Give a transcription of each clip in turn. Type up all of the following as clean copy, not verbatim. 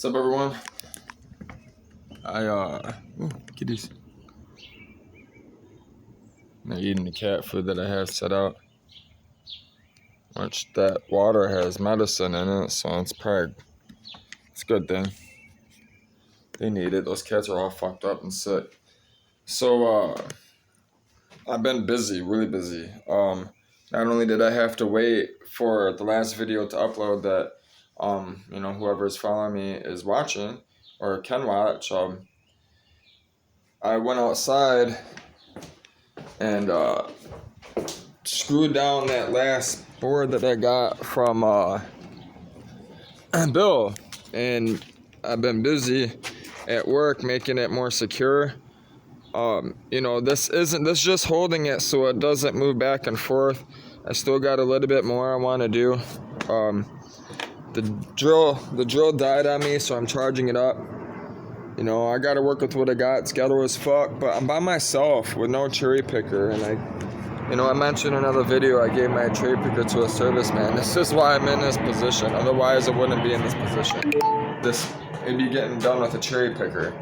What's up, everyone? Kitties. They're eating the cat food that I have set out. Which that water has medicine in it, so it's a good thing. They need it. Those cats are all fucked up and sick. So, I've been busy, really busy. Not only did I have to wait for the last video to upload that, whoever's following me is watching or can watch, I went outside and screwed down that last board that I got from Bill, and I've been busy at work making it more secure. This just holding it so it doesn't move back and forth. I still got a little bit more I want to do. The drill died on me, so I'm charging it up. I got to work with what I got. It's ghetto as fuck, but I'm by myself with no cherry picker, and I mentioned in another video I gave my cherry picker to a serviceman. This is why I'm in this position. Otherwise, I wouldn't be in this position. It'd be getting done with a cherry picker.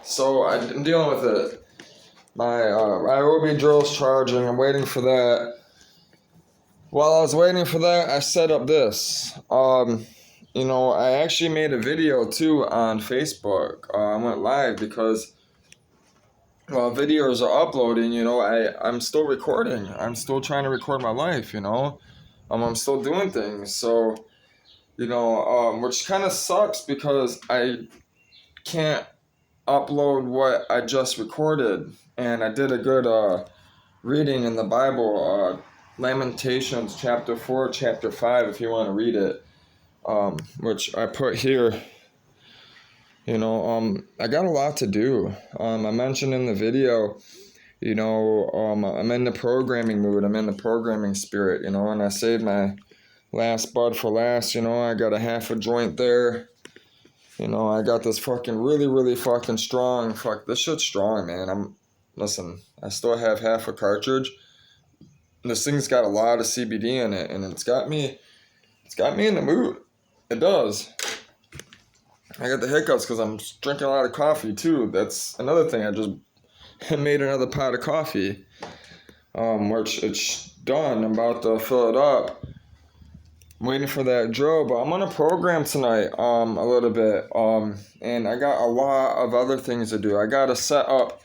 So I'm dealing with it. My Ryobi drill's charging. I'm waiting for that. While I was waiting for that, I set up this. I actually made a video too on Facebook. I went live because while videos are uploading, I'm still recording. I'm still trying to record my life, I'm still doing things. So, which kind of sucks because I can't upload what I just recorded. And I did a good reading in the Bible, Lamentations chapter 4, chapter 5, if you want to read it, which I put here. I got a lot to do. I mentioned in the video, I'm in the programming mood. I'm in the programming spirit, and I saved my last bud for last. I got a half a joint there. I got this fucking really, really fucking strong. This shit's strong, man. Listen, I still have half a cartridge. This thing's got a lot of CBD in it, and it's got me in the mood. It does. I got the hiccups because I'm drinking a lot of coffee too. That's another thing. I just made another pot of coffee, which it's done. I'm about to fill it up. I'm waiting for that drill, but I'm on a program tonight, a little bit, and I got a lot of other things to do. I got to set up,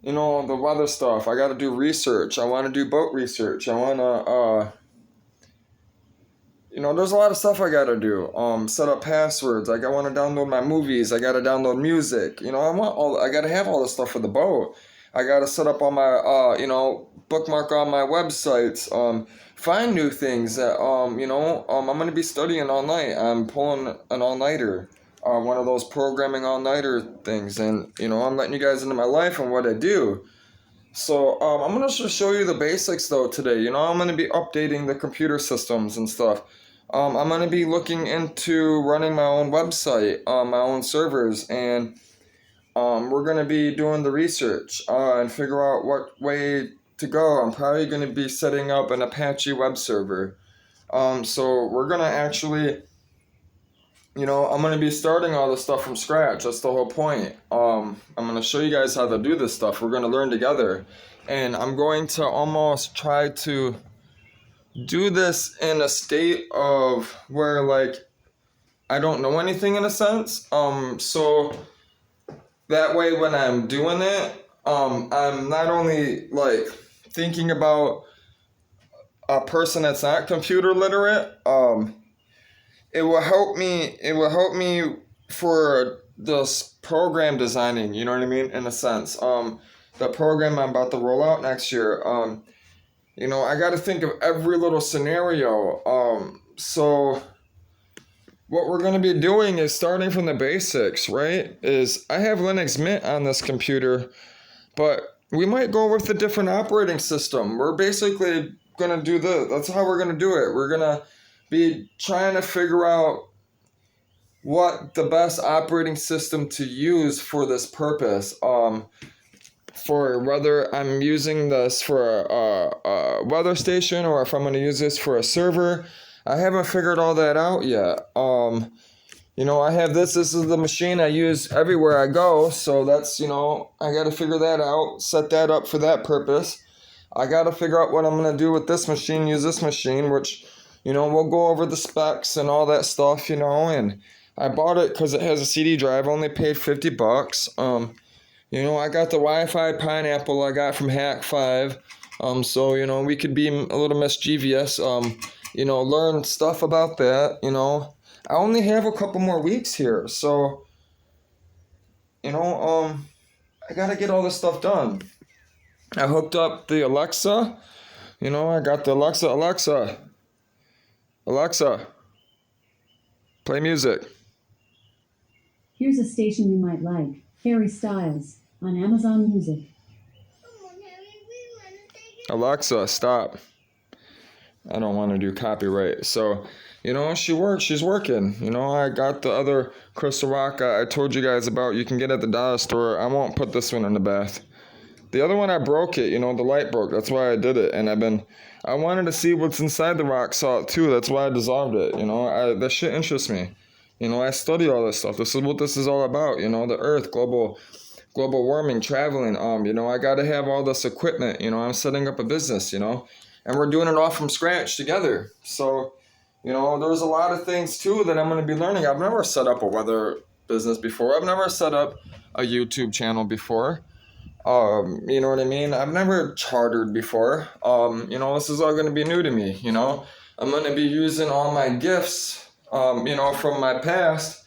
the weather stuff. I got to do research. I want to do boat research. I want to, there's a lot of stuff I got to do. Set up passwords. I want to download my movies. I got to download music. I got to have all this stuff for the boat. I got to set up all my, bookmark all my websites, find new things that, I'm going to be studying all night. I'm pulling an all-nighter, one of those programming all-nighter things, and, I'm letting you guys into my life and what I do. So, I'm going to just show you the basics, though, today. I'm going to be updating the computer systems and stuff. I'm going to be looking into running my own website, my own servers, and we're going to be doing the research and figure out what way to go. I'm probably going to be setting up an Apache web server. So we're going to actually, I'm going to be starting all this stuff from scratch. That's the whole point. I'm going to show you guys how to do this stuff. We're going to learn together. And I'm going to almost try to do this in a state of where, I don't know anything in a sense. So that way when I'm doing it, I'm not only, thinking about a person that's not computer literate. It will help me for this program designing, you know what I mean, in a sense. The program I'm about to roll out next year, I got to think of every little scenario. So what we're going to be doing is starting from the basics, right? I have Linux Mint on this computer, but we might go with a different operating system. We're basically going to do this. That's how we're going to do it. We're going to be trying to figure out what the best operating system to use for this purpose. For whether I'm using this for a weather station or if I'm going to use this for a server. I haven't figured all that out yet. You know, I have this. This is the machine I use everywhere I go. So that's, you know, I got to figure that out, set that up for that purpose. I got to figure out what I'm going to do with this machine, use this machine, which, you know, we'll go over the specs and all that stuff, you know, and I bought it because it has a CD drive. I only paid $50. You know, I got the Wi-Fi pineapple I got from Hack5. So, you know, we could be a little mischievous, you know, learn stuff about that, you know. I only have a couple more weeks here, so, you know, I gotta get all this stuff done. I hooked up the Alexa, you know, I got the Alexa, play music. Here's a station you might like, Harry Styles, on Amazon Music. Alexa, stop. I don't want to do copyright, so... You know, she's working. You know, I got the other Crystal Rock I told you guys about. You can get at the dollar store. I won't put this one in the bath. The other one, I broke it. You know, the light broke. That's why I did it. And I wanted to see what's inside the rock salt, too. That's why I dissolved it. You know, that shit interests me. You know, I study all this stuff. This is what this is all about. You know, the earth, global warming, traveling. You know, I got to have all this equipment. You know, I'm setting up a business, you know. And we're doing it all from scratch together. So... You know, there's a lot of things, too, that I'm going to be learning. I've never set up a weather business before. I've never set up a YouTube channel before. You know what I mean? I've never chartered before. You know, this is all going to be new to me, you know. I'm going to be using all my gifts, you know, from my past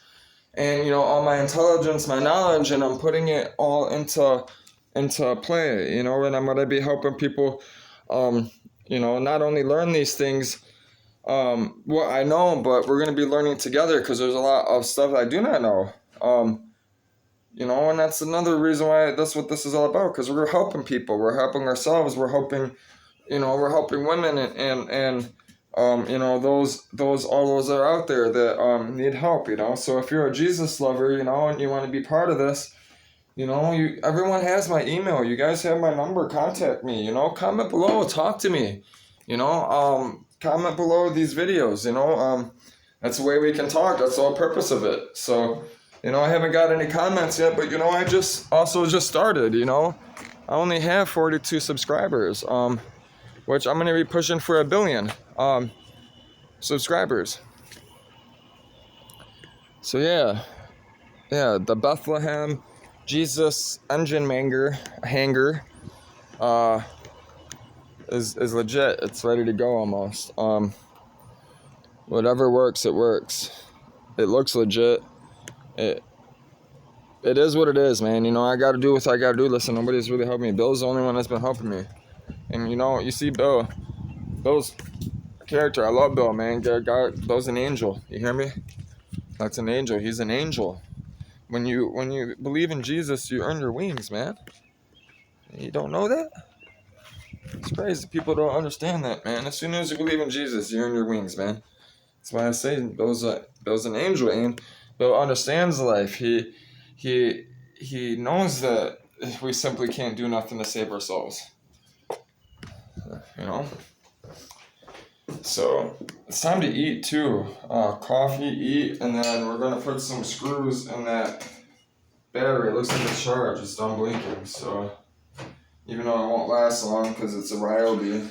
and, you know, all my intelligence, my knowledge, and I'm putting it all into play, you know, and I'm going to be helping people, you know, not only learn these things, what I know, but we're going to be learning together because there's a lot of stuff I do not know. You know, and that's another reason why that's what this is all about, because we're helping people, we're helping ourselves, we're helping, you know, we're helping women and you know, all those that are out there that need help, you know. So if you're a Jesus lover, you know, and you want to be part of this, you know, everyone has my email. You guys have my number. Contact me, you know, comment below, talk to me, you know, comment below these videos, you know, that's the way we can talk. That's the whole purpose of it. So, you know, I haven't got any comments yet, but, you know, I just started, you know. I only have 42 subscribers, which I'm going to be pushing for 1 billion, subscribers. So, yeah, the Bethlehem Jesus engine hanger, is legit. It's ready to go almost. Whatever works, it works. It looks legit. It is what it is, man. You know, I gotta do what I gotta do. Listen, nobody's really helping me. Bill's the only one that's been helping me. And you know, you see Bill's character. I love Bill, man. Bill's an angel. You hear me? That's an angel. He's an angel. When you believe in Jesus, you earn your wings, man. You don't know that? It's crazy. People don't understand that, man. As soon as you believe in Jesus, you earn your wings, man. That's why I say Bill's an angel, and Bill understands life. He knows that we simply can't do nothing to save ourselves. You know? So, it's time to eat, too. Coffee, eat, and then we're going to put some screws in that battery. It looks like it's charged. It's done blinking, so... Even though it won't last long because it's a Ryobi.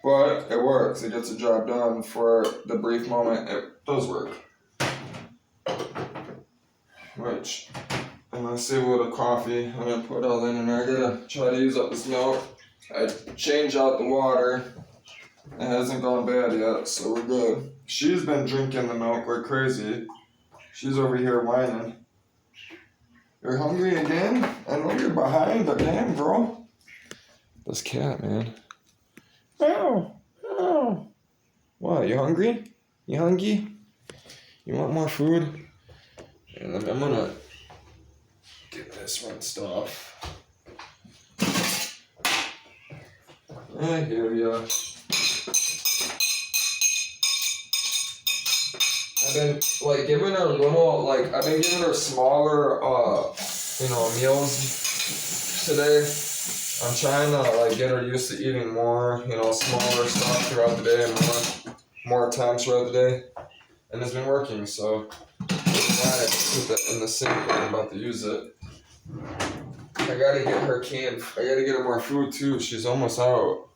But it works. It gets the job done for the brief moment. It does work. Which, I'm going to save a little coffee. I'm going to put it all in there. I got to try to use up this milk. I change out the water. It hasn't gone bad yet, so we're good. She's been drinking the milk like crazy. She's over here whining. You're hungry again? I know you're behind, but damn, girl. This cat, man. Ow. What, you hungry? You hungry? You want more food? And I'm gonna get this rinsed off. I hear ya. I've been giving her I've been giving her smaller meals today. I'm trying to get her used to eating more, smaller stuff throughout the day, more times throughout the day, and it's been working. So I put that in the sink when I'm about to use it. I gotta get her I gotta get her more food too. She's almost out.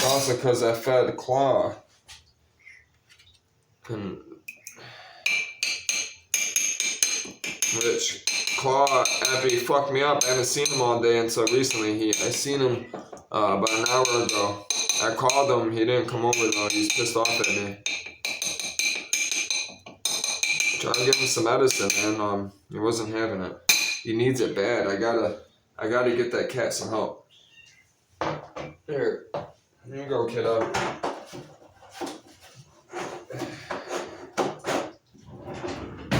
Also because I fed Claw. And Rich Claw, Abby fucked me up. I haven't seen him all day until recently. I seen him about an hour ago. I called him. He didn't come over though. He's pissed off at me. Trying to give him some medicine, and he wasn't having it. He needs it bad. I gotta get that cat some help. Here you go, kiddo.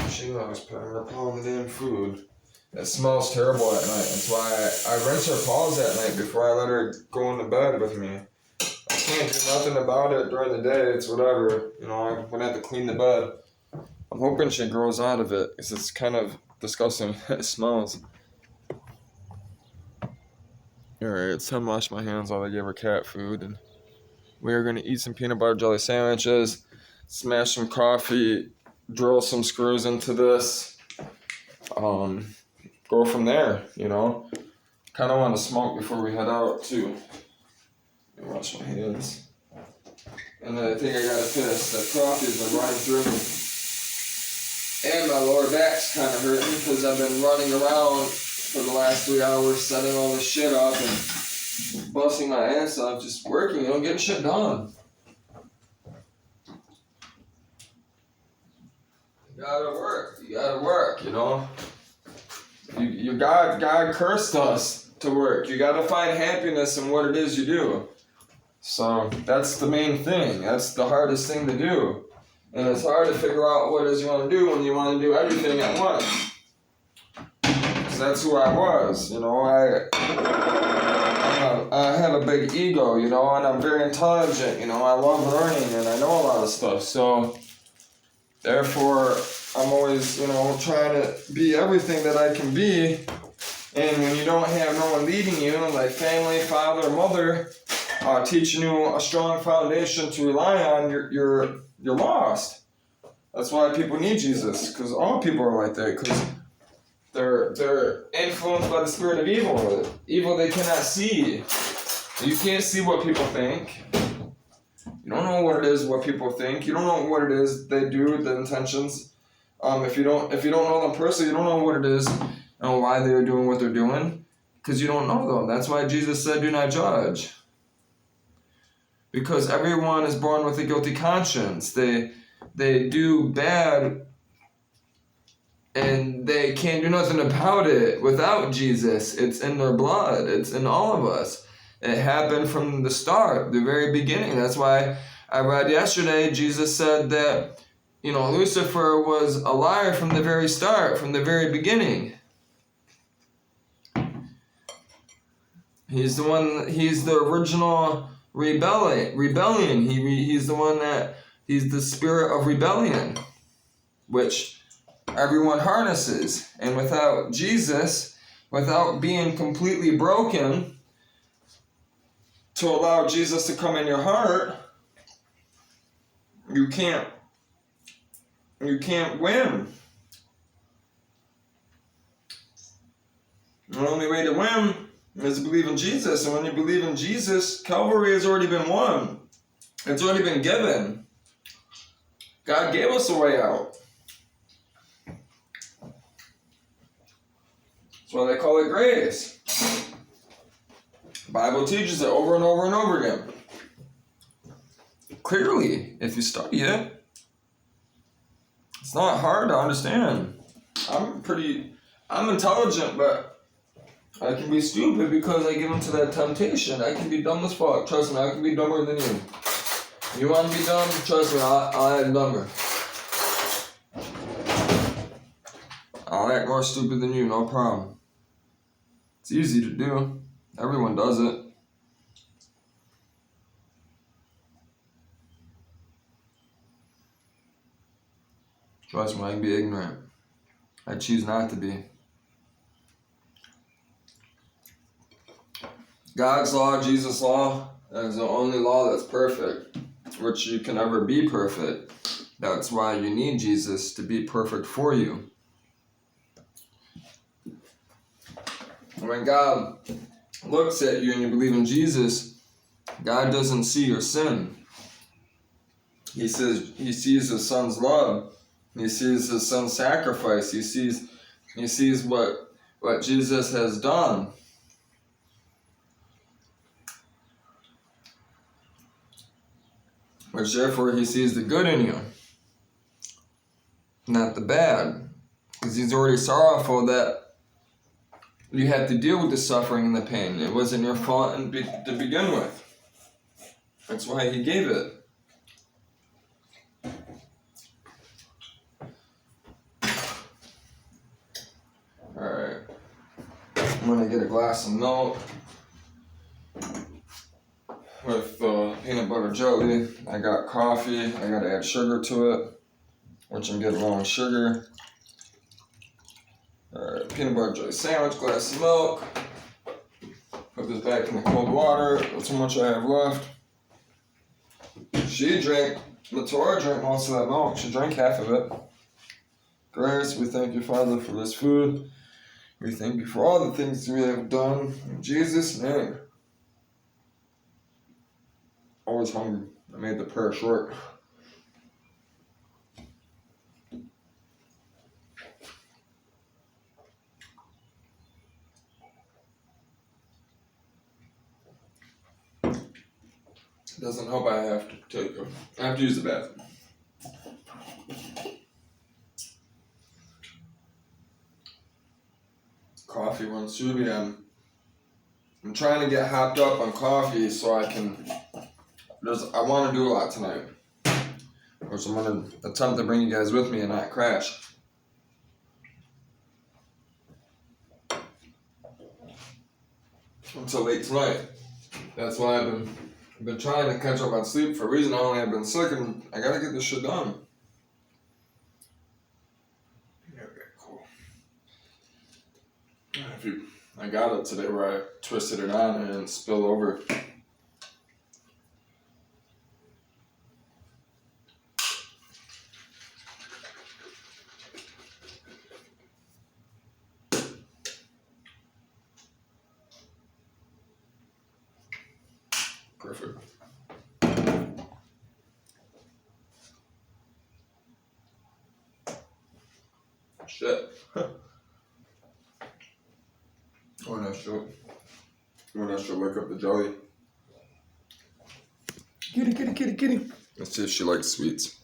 She loves putting her paw in the damn food. It smells terrible at night. That's why I rinse her paws at night before I let her go into bed with me. I can't do nothing about it during the day. It's whatever. You know, I'm gonna have to clean the bed. I'm hoping she grows out of it, because it's kind of disgusting. It smells. Alright, it's time to wash my hands while I give her cat food. And we are going to eat some peanut butter jelly sandwiches, smash some coffee, drill some screws into this. Go from there, you know. Kind of want to smoke before we head out, too. Let me wash my hands. And I think I got to piss. That coffee's been running through me. And my lower back's kind of hurting because I've been running around for the last 3 hours setting all this shit up and busting my ass off, just working, getting shit done. You gotta work, God cursed us to work. You gotta find happiness in what it is you do. So that's the main thing. That's the hardest thing to do. And it's hard to figure out what it is you want to do when you want to do everything at once. Because that's who I was, I have a big ego, and I'm very intelligent, I love learning and I know a lot of stuff. So, therefore, I'm always, trying to be everything that I can be. And when you don't have no one leading you, like family, father, mother, teaching you a strong foundation to rely on, you're lost. That's why people need Jesus, because all people are like that, because they're influenced by the spirit of evil they cannot see. You can't see what people think. You don't know what it is what people think. You don't know what it is they do, the intentions. If you don't know them personally, you don't know what it is and why they're doing what they're doing, because you don't know them. That's why Jesus said, "Do not judge." Because everyone is born with a guilty conscience. They do bad and they can't do nothing about it without Jesus. It's in their blood. It's in all of us. It happened from the start, the very beginning. That's why I read yesterday, Jesus said that, Lucifer was a liar from the very start, from the very beginning. He's the original rebellion. He's the one he's the spirit of rebellion, which everyone harnesses. And without Jesus, without being completely broken, to allow Jesus to come in your heart, you can't win. The only way to win is to believe in Jesus. And when you believe in Jesus, Calvary has already been won. It's already been given. God gave us a way out. That's why they call it grace. The Bible teaches it over and over and over again. Clearly, if you study it, it's not hard to understand. I'm intelligent, but I can be stupid because I give into that temptation. I can be dumb as fuck. Trust me, I can be dumber than you. You want to be dumb? Trust me, I'll act dumber. I'll act more stupid than you, no problem. It's easy to do. Everyone does it. Trust me, I can be ignorant. I choose not to be. God's law, Jesus' law, that is the only law that's perfect. which you can never be perfect. That's why you need Jesus to be perfect for you. When God looks at you and you believe in Jesus, God doesn't see your sin. He sees his son's love. He sees his son's sacrifice. He sees what Jesus has done. Which therefore he sees the good in you, not the bad. Because he's already sorrowful that you had to deal with the suffering and the pain. It wasn't your fault to begin with. That's why he gave it. Alright. I'm gonna get a glass of milk with peanut butter jelly. I got coffee. I gotta add sugar to it, which I'm getting low on sugar. Alright, peanut butter jelly sandwich, glass of milk. Put this back in the cold water. That's how much I have left. Latora drank most of that milk. She drank half of it. Grace, we thank you, Father, for this food. We thank you for all the things we have done. In Jesus' name. Always hungry. I made the prayer short. It doesn't help I have to use the bathroom. Coffee runs through me. I'm trying to get hopped up on coffee so I want to do a lot tonight. Which I'm going to attempt to bring you guys with me and not crash. Until late tonight. That's why I've been trying to catch up on sleep for a reason. Not only I've been sick and I gotta get this shit done. Okay, cool. I got it today where I twisted it on and it spilled over. Perfect. Shit. When I should wake up the jelly. Kitty. Let's see if she likes sweets.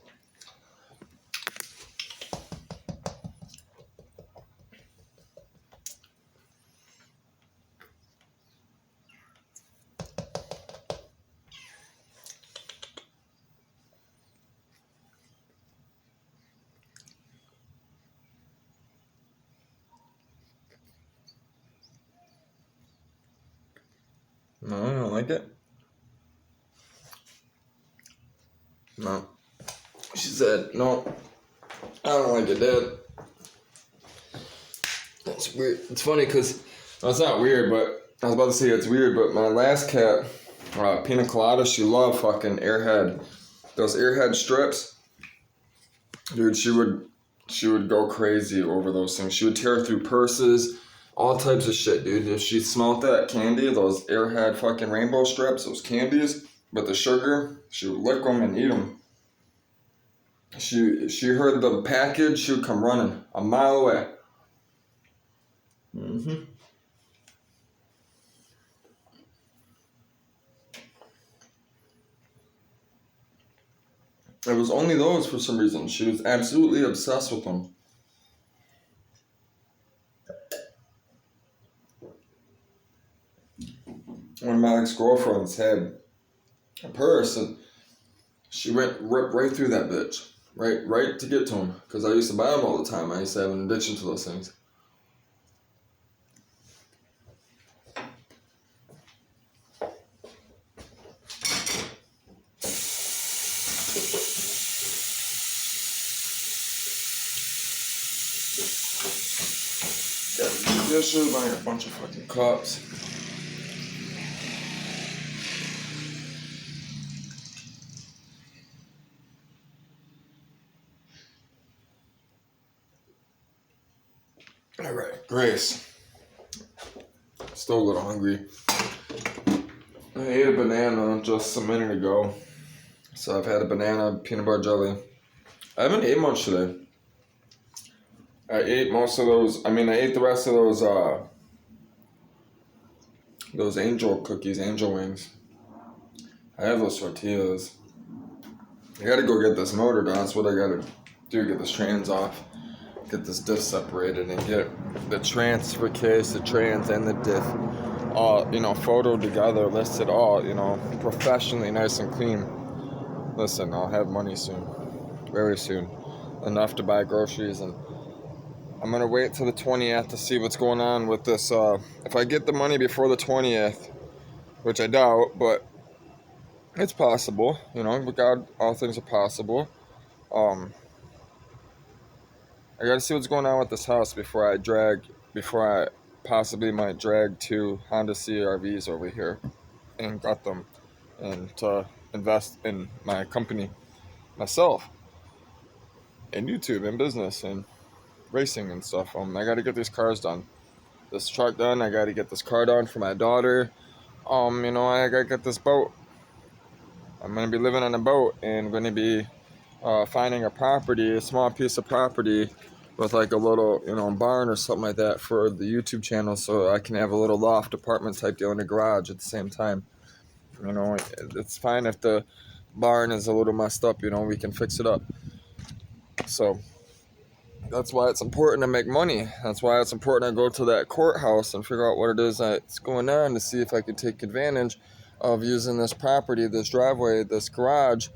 No, I don't like it. No. She said, no, I don't like it, Dad. That's weird. It's funny because, well, it's not weird, but I was about to say it's weird, but my last cat, Pina Colada, she loved fucking Airhead. Those Airhead strips. Dude, she would go crazy over those things. She would tear through purses. All types of shit, dude. If she smelt that candy, those Airhead fucking rainbow strips, those candies, with the sugar, she would lick them and eat them. She heard the package, she would come running a mile away. Mm-hmm. It was only those for some reason. She was absolutely obsessed with them. One of my ex-girlfriends had a purse and she ripped right through that bitch. Right to get to them. Because I used to buy them all the time. I used to have an addiction to those things. Got dishes, buying a bunch of fucking cups. All right, Grace. Still a little hungry. I ate a banana just a minute ago. So I've had a banana, peanut butter jelly. I haven't ate much today. I ate most of those. I ate the rest of those angel cookies, angel wings. I have those tortillas. I gotta go get this motor done. That's what I gotta do. Get this trans off. Get this diff separated and get the transfer case, the trans and the diff all, photoed together, listed all, professionally, nice and clean. Listen, I'll have money soon. Very soon. Enough to buy groceries, and I'm gonna wait till the 20th to see what's going on with this. If I get the money before the 20th, which I doubt, but it's possible, with God, all things are possible. I gotta see what's going on with this house before I possibly might drag 2 Honda CRVs over here and got them and to invest in my company, myself, in YouTube and business and racing and stuff. I gotta get these cars done. This truck done, I gotta get this car done for my daughter. I gotta get this boat. I'm gonna be living on a boat and gonna be finding a small piece of property with like a little, barn or something like that for the YouTube channel, so I can have a little loft apartment type deal in the garage at the same time. It's fine if the barn is a little messed up, we can fix it up. So that's why it's important to make money. That's why it's important to go to that courthouse and figure out what it is that's going on to see if I can take advantage of using this property, this driveway, this garage,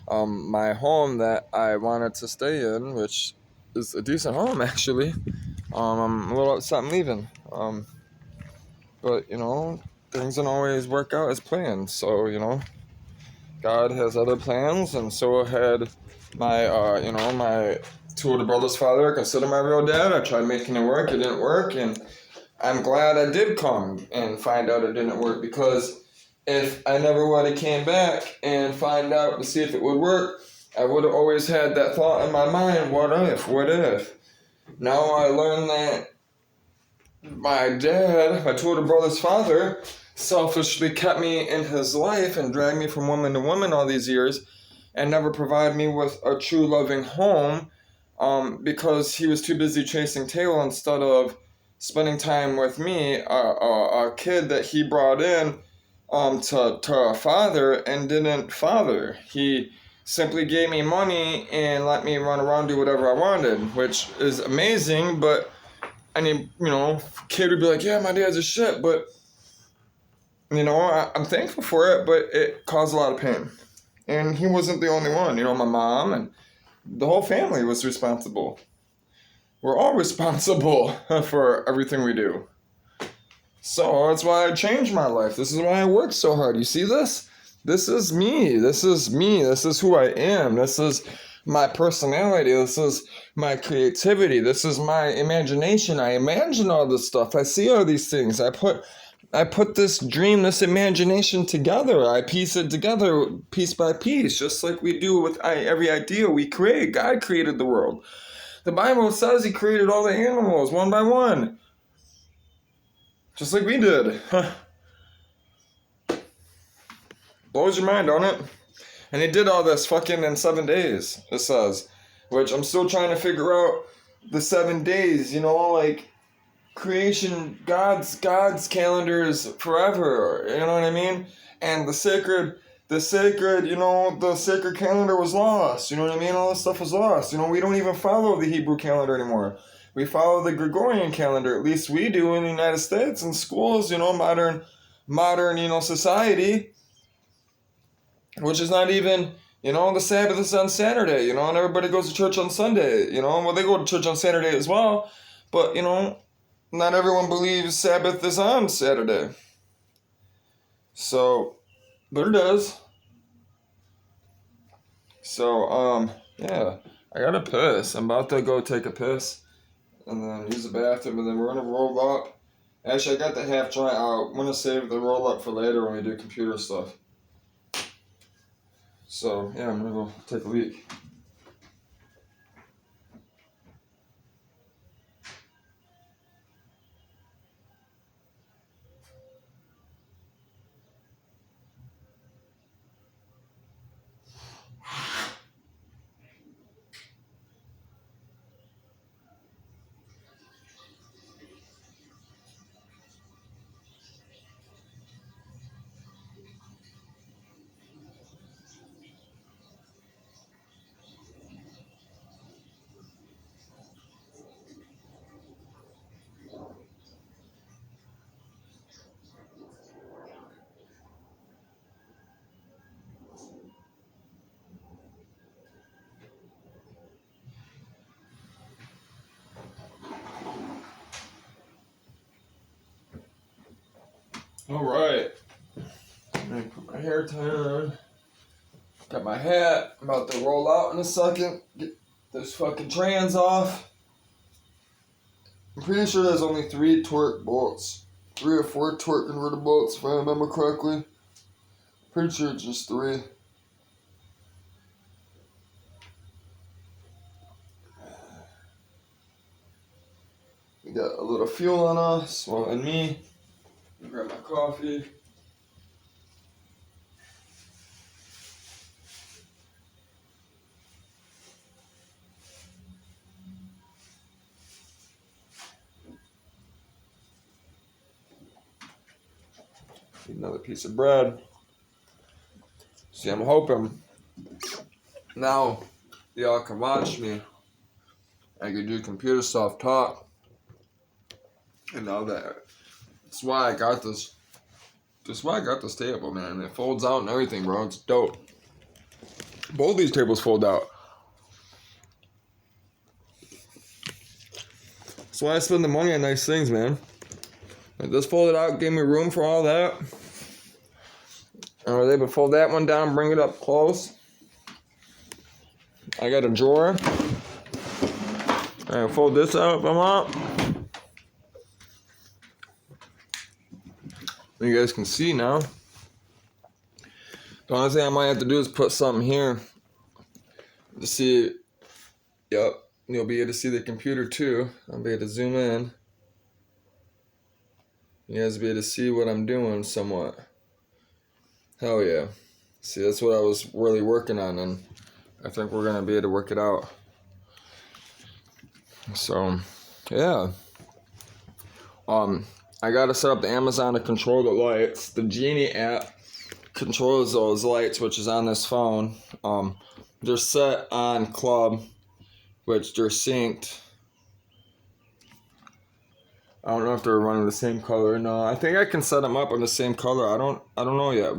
my home that I wanted to stay in, which is a decent home actually. I'm a little upset I'm leaving. But things don't always work out as planned. So God has other plans, and so had my my two older brothers' father. I consider my real dad. I tried making it work. It didn't work, and I'm glad I did come and find out it didn't work, because if I never would have came back and find out to see if it would work, I would have always had that thought in my mind, what if, what if? Now I learned that my dad, my two older brother's father, selfishly kept me in his life and dragged me from woman to woman all these years and never provided me with a true loving home, because he was too busy chasing tail instead of spending time with me, a kid that he brought in to a father and didn't father. He simply gave me money and let me run around, do whatever I wanted, which is amazing, but any, kid would be like, yeah, my dad's a shit, but, I'm thankful for it, but it caused a lot of pain. And he wasn't the only one. My mom and the whole family was responsible. We're all responsible for everything we do. So that's why I changed my life. This is why I work so hard. You see this? This is me. This is me. This is who I am. This is my personality. This is my creativity. This is my imagination. I imagine all this stuff. I see all these things. I put this dream, this imagination together. I piece it together piece by piece, just like we do with every idea we create. God created the world. The Bible says he created all the animals one by one. Just like we did. Blows your mind, don't it? And he did all this fucking in 7 days, it says. Which I'm still trying to figure out the 7 days, like creation, God's calendar is forever, you know what I mean? And the sacred, the sacred calendar was lost, you know what I mean? All this stuff was lost. We don't even follow the Hebrew calendar anymore. We follow the Gregorian calendar, at least we do in the United States, in schools, modern, society, which is not even, the Sabbath is on Saturday, and everybody goes to church on Sunday, well, they go to church on Saturday as well, but, not everyone believes Sabbath is on Saturday. So, but it does. So, yeah, I gotta piss. I'm about to go take a piss and then use the bathroom, and then we're gonna roll up. Actually, I got the half joint out. I'm gonna save the roll up for later when we do computer stuff. So, yeah, I'm gonna go take a leak. Alright. I'm gonna put my hair tie on. Got my hat. I'm about to roll out in a second. Get this fucking trans off. I'm pretty sure there's only 3 torque bolts. 3 or 4 torque converter bolts, if I remember correctly. Pretty sure it's just 3. We got a little fuel on us, well, and me. Grab my coffee. Need another piece of bread. See, I'm hoping now y'all can watch me. I can do computer self-talk and all that. That's why I got this. That's why I got this table, man. It folds out and everything, bro. It's dope. Both these tables fold out. That's why I spend the money on nice things, man. Like this folded out, gave me room for all that. I was able to fold that one down, bring it up close. I got a drawer. I fold this out if I want. You guys can see now. The only thing I might have to do is put something here to see. Yep, you'll be able to see the computer too. I'll be able to zoom in. You guys will be able to see what I'm doing somewhat. Hell yeah. See, that's what I was really working on, and I think we're going to be able to work it out. So, yeah. I got to set up the Amazon to control the lights. The Genie app controls those lights, which is on this phone. They're set on club, which they're synced. I don't know if they're running the same color. No, I think I can set them up on the same color. I don't know yet.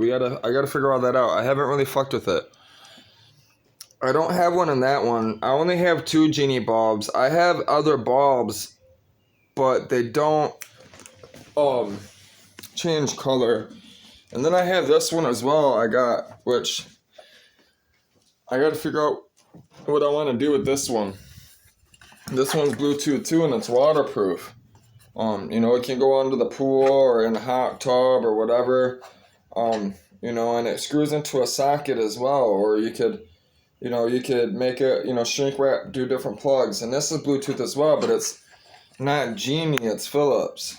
I gotta figure all that out. I haven't really fucked with it. I don't have one in that one. I only have 2 Genie bulbs. I have other bulbs, but they don't change color. And then I have this one as well. Which I gotta figure out what I want to do with this one. This one's Bluetooth too, and it's waterproof. It can go under the pool or in a hot tub or whatever. And it screws into a socket as well, or you could make it, shrink wrap, do different plugs. And this is Bluetooth as well, but it's not Genie, it's Philips.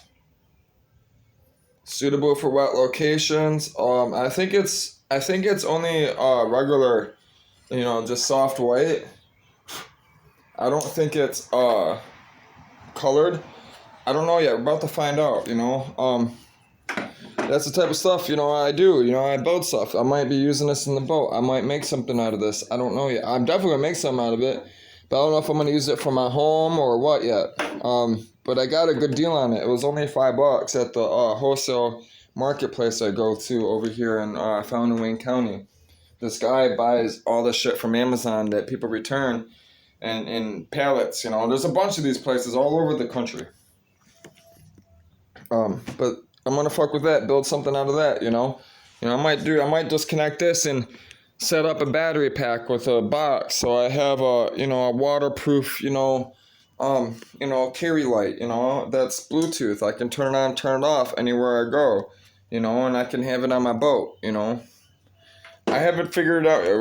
Suitable for wet locations. I think it's only regular, just soft white. I don't think it's colored. I don't know yet. We're about to find out, That's the type of stuff, I do. I build stuff. I might be using this in the boat. I might make something out of this. I don't know yet. I'm definitely going to make something out of it. But I don't know if I'm going to use it for my home or what yet. But I got a good deal on it. It was only $5 at the wholesale marketplace I go to over here in Fountain Wayne County. This guy buys all the shit from Amazon that people return and in pallets, There's a bunch of these places all over the country. But I'm gonna fuck with that, build something out of that, I might disconnect this and set up a battery pack with a box, so I have a waterproof, carry light, that's Bluetooth. I can turn it on, turn it off anywhere I go, and I can have it on my boat, I haven't figured it out yet.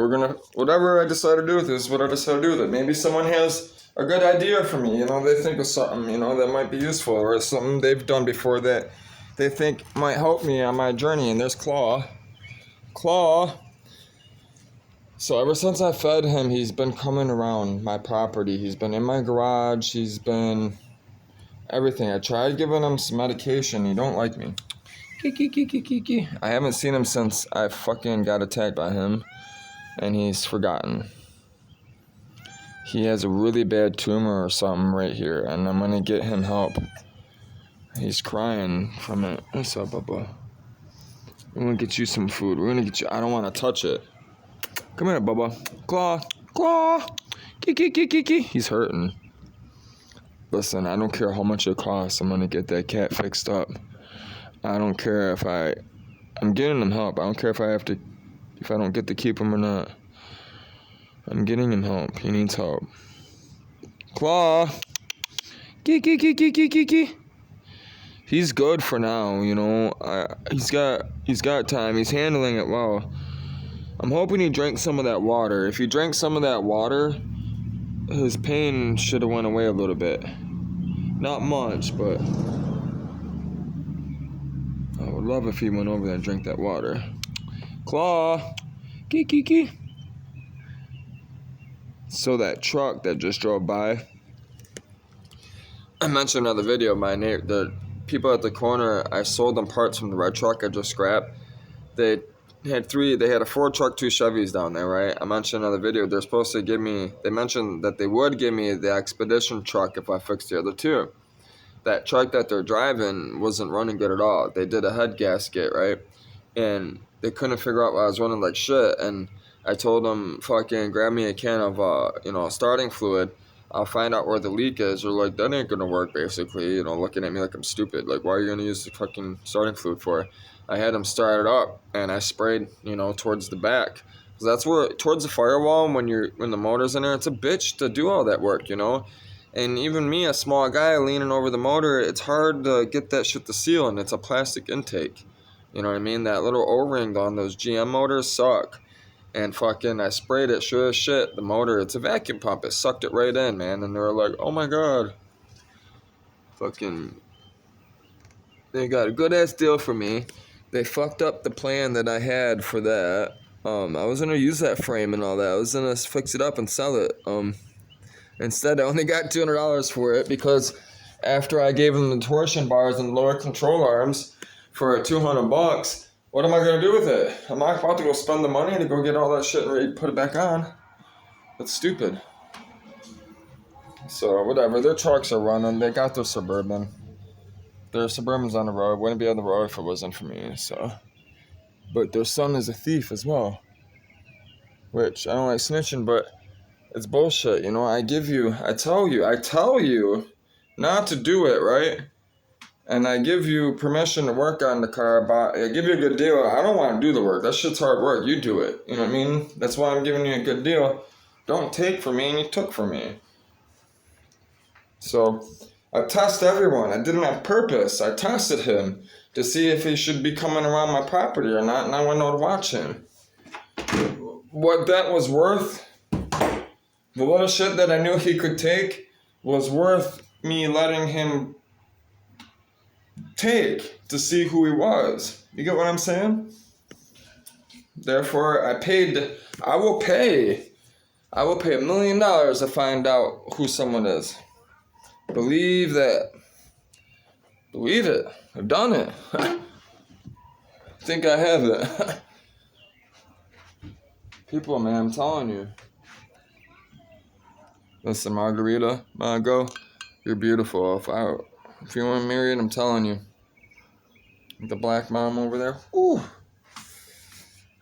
Whatever I decide to do with this is what I decide to do with it. Maybe someone has a good idea for me, they think of something, that might be useful, or something they've done before that they think might help me on my journey. And there's Claw. So ever since I fed him, he's been coming around my property. He's been in my garage. He's been everything. I tried giving him some medication. He don't like me. I haven't seen him since I fucking got attacked by him, and he's forgotten. He has a really bad tumor or something right here, and I'm gonna get him help. He's crying from it. What's up, Bubba? We're gonna get you some food. I don't want to touch it. Come here, Bubba. Claw. Kiki. He's hurting. Listen, I don't care how much it costs. I'm gonna get that cat fixed up. I don't care if I'm getting him help. I don't care if I don't get to keep him or not. I'm getting him help. He needs help. Claw. Kiki. He's good for now, you know. He's got time. He's handling it well. I'm hoping he drank some of that water. If he drank some of that water, his pain should have went away a little bit. Not much, but I would love if he went over there and drank that water. Claw. Kiki. So that truck that just drove by, I mentioned in another video, the people at the corner, I sold them parts from the red truck I just scrapped. They had a Ford truck, 2 Chevys down there, right? I mentioned in another video, they mentioned that they would give me the Expedition truck if I fixed the other 2. That truck that they're driving wasn't running good at all. They did a head gasket, right? And they couldn't figure out why I was running like shit. And I told them, fucking grab me a can of, starting fluid. I'll find out where the leak is. They're like, that ain't gonna work, basically. Looking at me like I'm stupid. Like, why are you gonna use the fucking starting fluid for? I had them start it up, and I sprayed, towards the back. Cause that's towards the firewall, when the motor's in there, it's a bitch to do all that work, And even me, a small guy leaning over the motor, it's hard to get that shit to seal, and it's a plastic intake. You know what I mean? That little O-ring on those GM motors suck. And fucking, I sprayed it, sure as shit. The motor, it's a vacuum pump. It sucked it right in, man. And they were like, oh my god. Fucking, they got a good-ass deal for me. They fucked up the plan that I had for that. I was going to use that frame and all that. I was going to fix it up and sell it. Instead, I only got $200 for it because after I gave them the torsion bars and lower control arms for $200, what am I going to do with it? I'm not about to go spend the money to go get all that shit and put it back on. That's stupid. So, whatever. Their trucks are running. They got their Suburban. Their Suburban's on the road. Wouldn't be on the road if it wasn't for me, so. But their son is a thief as well. Which, I don't like snitching, but it's bullshit, I tell you not to do it, right? And I give you permission to work on the car, but I give you a good deal. I don't want to do the work. That shit's hard work. You do it. You know what I mean? That's why I'm giving you a good deal. Don't take from me, and you took from me. So, I test everyone. I did it on purpose. I tested him to see if he should be coming around my property or not, and I went out to watch him. What that was worth, the little shit that I knew he could take, was worth me letting him take to see who he was. You get what I'm saying? Therefore, I will pay $1 million to find out who someone is. Believe that. Believe it. I've done it. I think I have it. People, man, I'm telling you. Listen, Margot, you're beautiful. If you want to marry it, I'm telling you. The black mom over there. Ooh.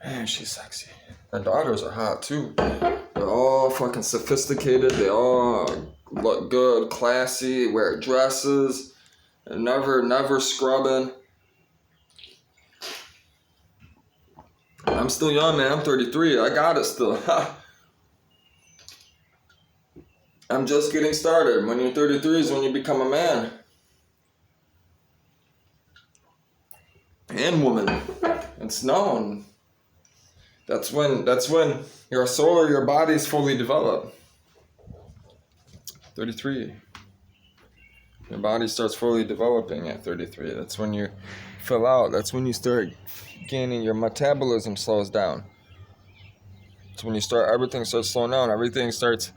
Man, she's sexy. Her daughters are hot, too. They're all fucking sophisticated. They all look good, classy, wear dresses. And never scrubbing. I'm still young, man. I'm 33. I got it still. I'm just getting started. When you're 33 is when you become a man. And woman. It's known. That's when your soul or your body is fully developed. 33. Your body starts fully developing at 33. That's when you fill out. That's when you start gaining, your metabolism slows down. It's when everything starts slowing down. Everything starts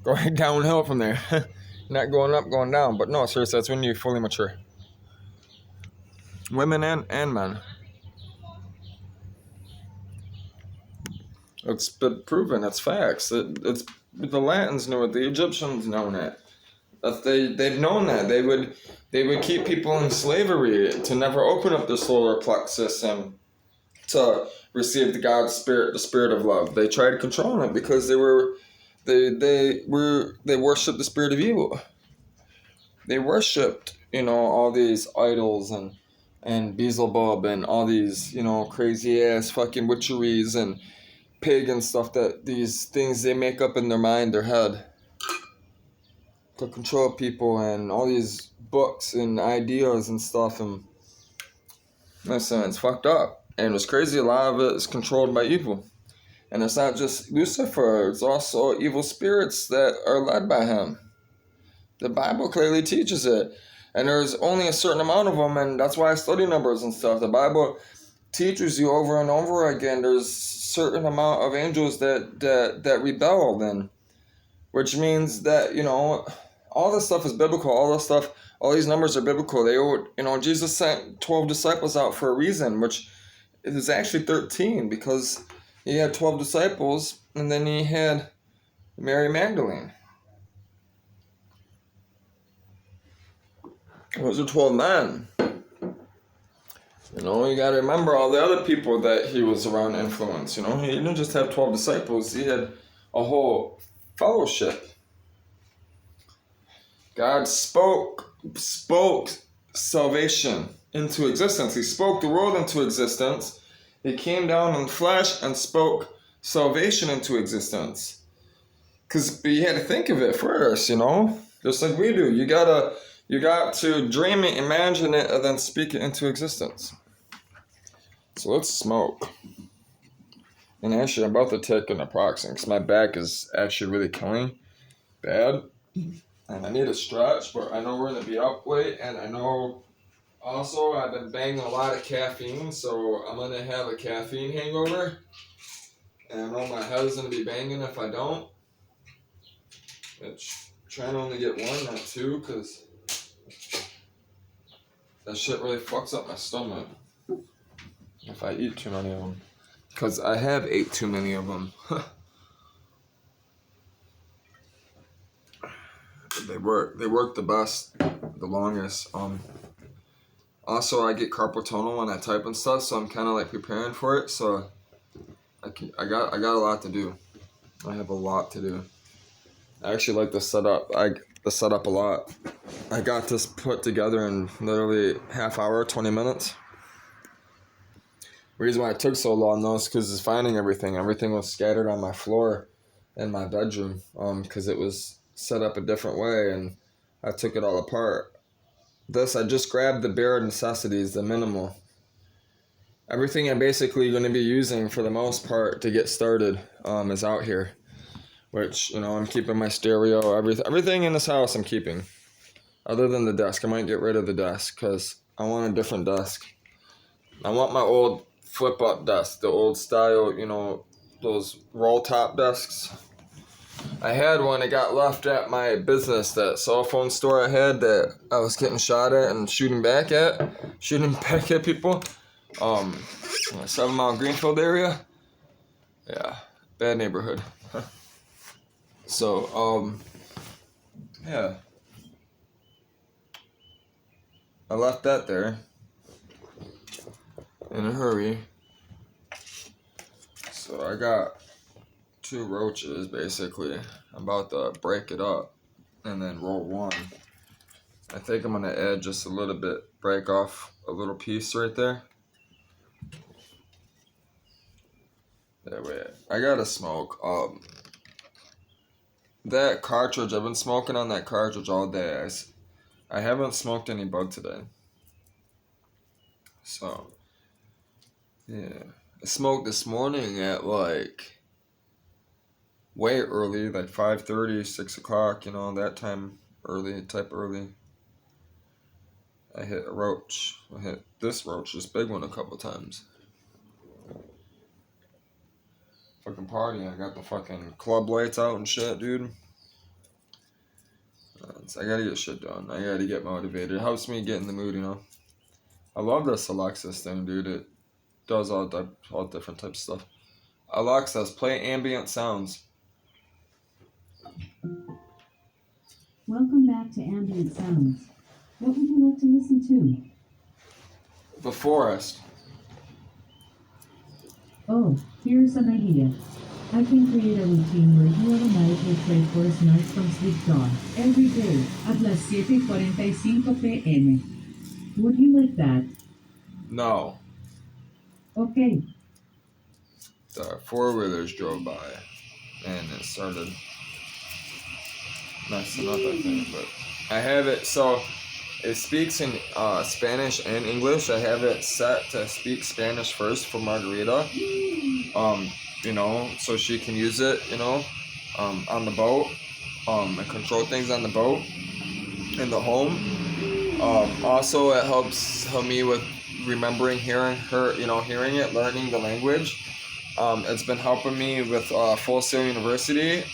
going downhill from there. Not going up, going down. But no, seriously, that's when you fully mature. Women and men. It's been proven. It's facts. It's the Latins knew it. The Egyptians know it. They've known that. They would keep people in slavery to never open up the solar plexus and to receive the God's spirit, the spirit of love. They tried controlling it because they worshipped the spirit of evil. They worshipped, all these idols and and Beelzebub and all these, crazy ass fucking witcheries and pagan stuff that these things they make up in their mind, their head to control people, and all these books and ideas and stuff. And listen, it's fucked up. And it's crazy, a lot of it is controlled by evil. And it's not just Lucifer, it's also evil spirits that are led by him. The Bible clearly teaches it. And there's only a certain amount of them, and that's why I study numbers and stuff. The Bible teaches you over and over again there's certain amount of angels that rebel then. Which means that, all this stuff is biblical. All these numbers are biblical. Jesus sent 12 disciples out for a reason, which is actually 13, because he had 12 disciples, and then he had Mary Magdalene. Those are 12 men. You gotta remember all the other people that he was around influence. He didn't just have 12 disciples, he had a whole fellowship. God spoke salvation into existence. He spoke the world into existence. He came down in flesh and spoke salvation into existence. But you had to think of it first, just like we do. You got to dream it, imagine it, and then speak it into existence. So let's smoke. And actually, I'm about to take an naproxen because my back is actually really killing bad. And I need a stretch, but I know we're going to be up late. And I know also I've been banging a lot of caffeine, so I'm going to have a caffeine hangover. And I know my head's going to be banging if I don't. Which, trying to only get one, not two, because that shit really fucks up my stomach if I eat too many of them. Because I have ate too many of them. They work the best, the longest. Also, I get carpal tunnel when I type and stuff, so I'm kind of like preparing for it. So I got a lot to do. I have a lot to do. I actually like the setup. The setup a lot. I got this put together in literally half hour, 20 minutes. The reason why it took so long though is because it's finding everything. Everything was scattered on my floor in my bedroom. Because it was set up a different way, and I took it all apart. I just grabbed the bare necessities, the minimal. Everything I'm basically going to be using for the most part to get started is out here. Which, I'm keeping my stereo, everything in this house I'm keeping. Other than the desk. I might get rid of the desk because I want a different desk. I want my old flip-up desk, the old style, those roll-top desks. I had one that got left at my business, that cell phone store I had that I was getting shot at and shooting back at people. 7 Mile Greenfield area. Yeah, bad neighborhood. So, yeah. I left that there in a hurry. So I got 2 roaches, basically. I'm about to break it up and then roll one. I think I'm going to add just a little bit, break off a little piece right there. That way, I gotta smoke. That cartridge, I've been smoking on that cartridge all day. I haven't smoked any bud today. So, yeah. I smoked this morning at way early, 5:30, 6 o'clock, that time type early. I hit a roach. I hit this roach, this big one, a couple times. Fucking party. I got the fucking club lights out and shit, dude. So I gotta get shit done. I gotta get motivated. It helps me get in the mood, I love this Alexis thing, dude. It does all different types of stuff. Alexis, play ambient sounds. Welcome back to Ambient Sounds. What would you like to listen to? The Forest. Oh, here's an idea. I can create a routine where you automatically play Forest Nights from Sleep Dawn every day at las 7:45 p.m. Would you like that? No, Okay. the four-wheelers drove by, and it started messing up, I think. But I have it so it speaks in Spanish and English. I have it set to speak Spanish first for Margarita. Um, so she can use it, on the boat, and control things on the boat in the home. Also, it help me with remembering hearing her, hearing it, learning the language. It's been helping me with Full Sail University.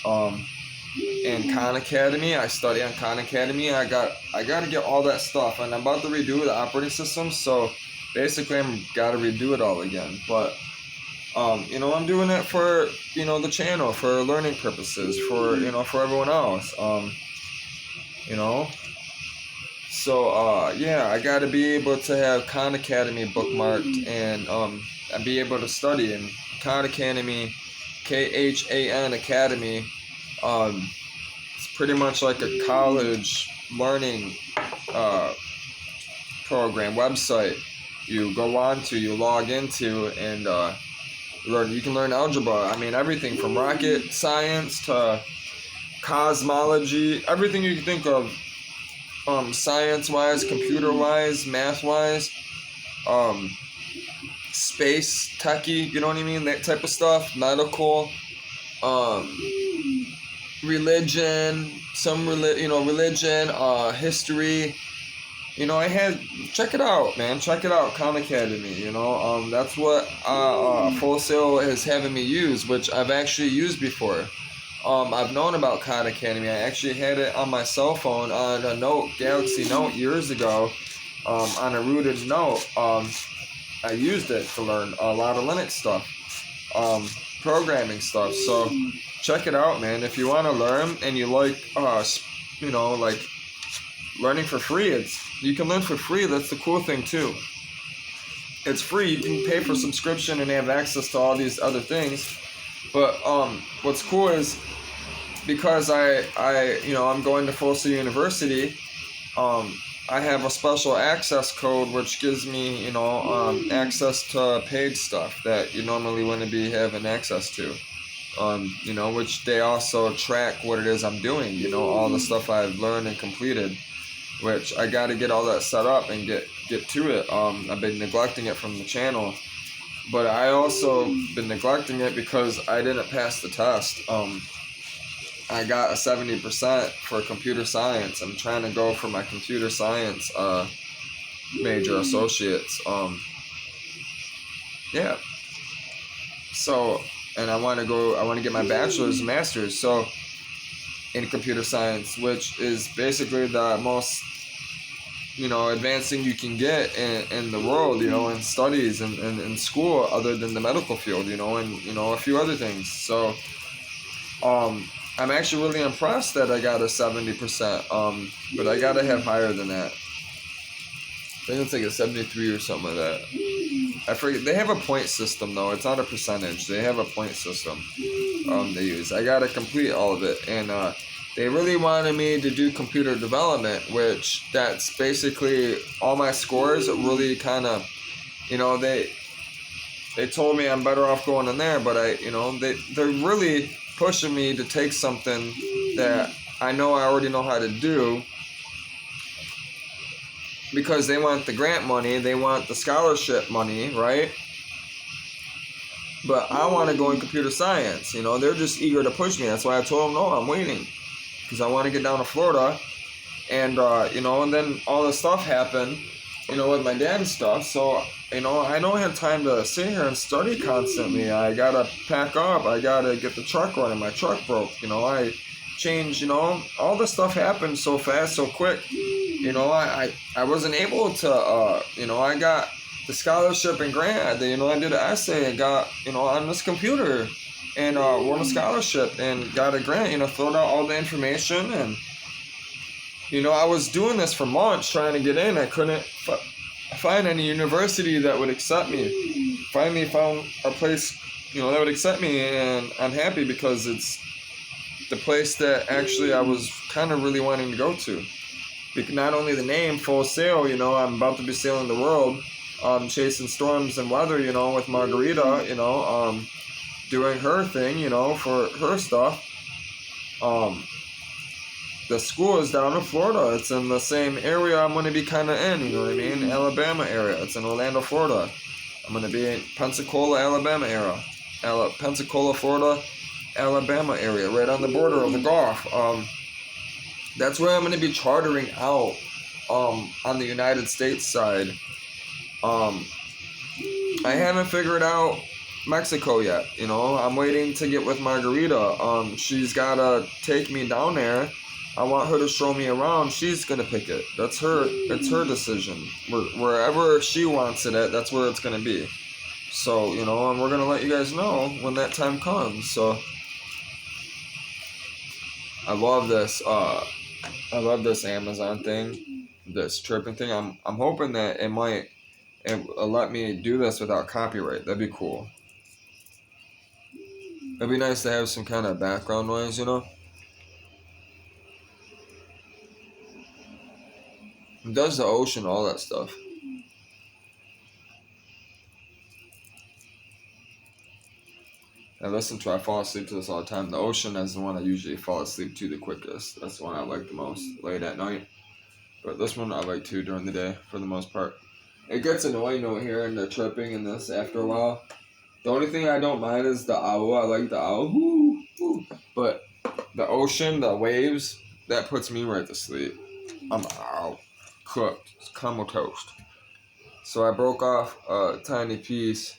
In Khan Academy. I study on Khan Academy. I gotta get all that stuff, and I'm about to redo the operating system. So basically, I'm gotta redo it all again. But I'm doing it for the channel for learning purposes for for everyone else. You know. So yeah, I gotta be able to have Khan Academy bookmarked and be able to study in Khan Academy, KHAN Academy. Um, It's pretty much like a college learning uh, program website. You go on to, you log into, and learn. You can learn algebra. I mean, everything from rocket science to cosmology, everything you can think of, science-wise, computer-wise, math-wise, um, space techie. You know what I mean? That type of stuff. Medical. Um, Religion, religion, history. I had check it out, man. Check it out, Khan Academy. That's what Full Sail is having me use, which I've actually used before. I've known about Khan Academy. I actually had it on my cell phone on a Note, Galaxy Note, years ago, on a rooted Note. I used it to learn a lot of Linux stuff, programming stuff. So check it out, man. If you want to learn and you like, like learning for free, you can learn for free. That's the cool thing too. It's free. You can pay for subscription and have access to all these other things. But what's cool is because I'm going to Full Sail University. I have a special access code which gives me, access to paid stuff that you normally wouldn't be having access to. Which they also track what it is I'm doing, all the stuff I've learned and completed, which I got to get all that set up and get to it. I've been neglecting it from the channel, but I also been neglecting it because I didn't pass the test. I got a 70% for computer science. I'm trying to go for my computer science major associates. Yeah. So, and I want to get my bachelor's and master's. So, in computer science, which is basically the most, advanced thing you can get in the world, in studies and in school, other than the medical field, and a few other things. So, I'm actually really impressed that I got a 70%, but I gotta have higher than that. I think it's like a 73 or something like that. I forget. They have a point system though. It's not a percentage. They have a point system they use. I gotta complete all of it, and they really wanted me to do computer development, which that's basically all my scores. Really kind of, they told me I'm better off going in there, but they're really pushing me to take something that I know I already know how to do, because they want the grant money, they want the scholarship money, right? But I want to go in computer science, they're just eager to push me. That's why I told them, no, I'm waiting, because I want to get down to Florida, and and then all this stuff happened, with my dad and stuff, so I don't have time to sit here and study constantly. I gotta pack up. I gotta get the truck running. My truck broke. I changed. All this stuff happened so fast, so quick. I wasn't able to. I got the scholarship and grant. I did an essay and got on this computer, and won a scholarship and got a grant. Filled out all the information, and I was doing this for months trying to get in. I couldn't find any university that would accept me. Finally found a place, that would accept me, and I'm happy because it's the place that actually I was kind of really wanting to go to. Not only the name, Full Sail, I'm about to be sailing the world. chasing storms and weather, with Margarita, doing her thing, for her stuff. The school is down in Florida. It's in the same area I'm going to be kind of in, you know what I mean? Alabama area. It's in Orlando, Florida. I'm going to be in Pensacola, Alabama area. Pensacola, Florida, Alabama area, right on the border of the Gulf. That's where I'm going to be chartering out on the United States side. I haven't figured out Mexico yet, I'm waiting to get with Margarita. She's got to take me down there. I want her to show me around. She's going to pick it. It's her decision. Wherever she wants it at, that's where it's going to be. So, and we're going to let you guys know when that time comes. So, I love this Amazon thing, this tripping thing. I'm hoping that it'll let me do this without copyright. That'd be cool. It'd be nice to have some kind of background noise, It does the ocean, all that stuff. I fall asleep to this all the time. The ocean is the one I usually fall asleep to the quickest. That's the one I like the most late at night. But this one I like too during the day for the most part. It gets annoying hearing the chirping in this after a while. The only thing I don't mind is the owl. I like the owl. Woo, woo. But the ocean, the waves, that puts me right to sleep. I'm cooked. It's caramel toast. So I broke off a tiny piece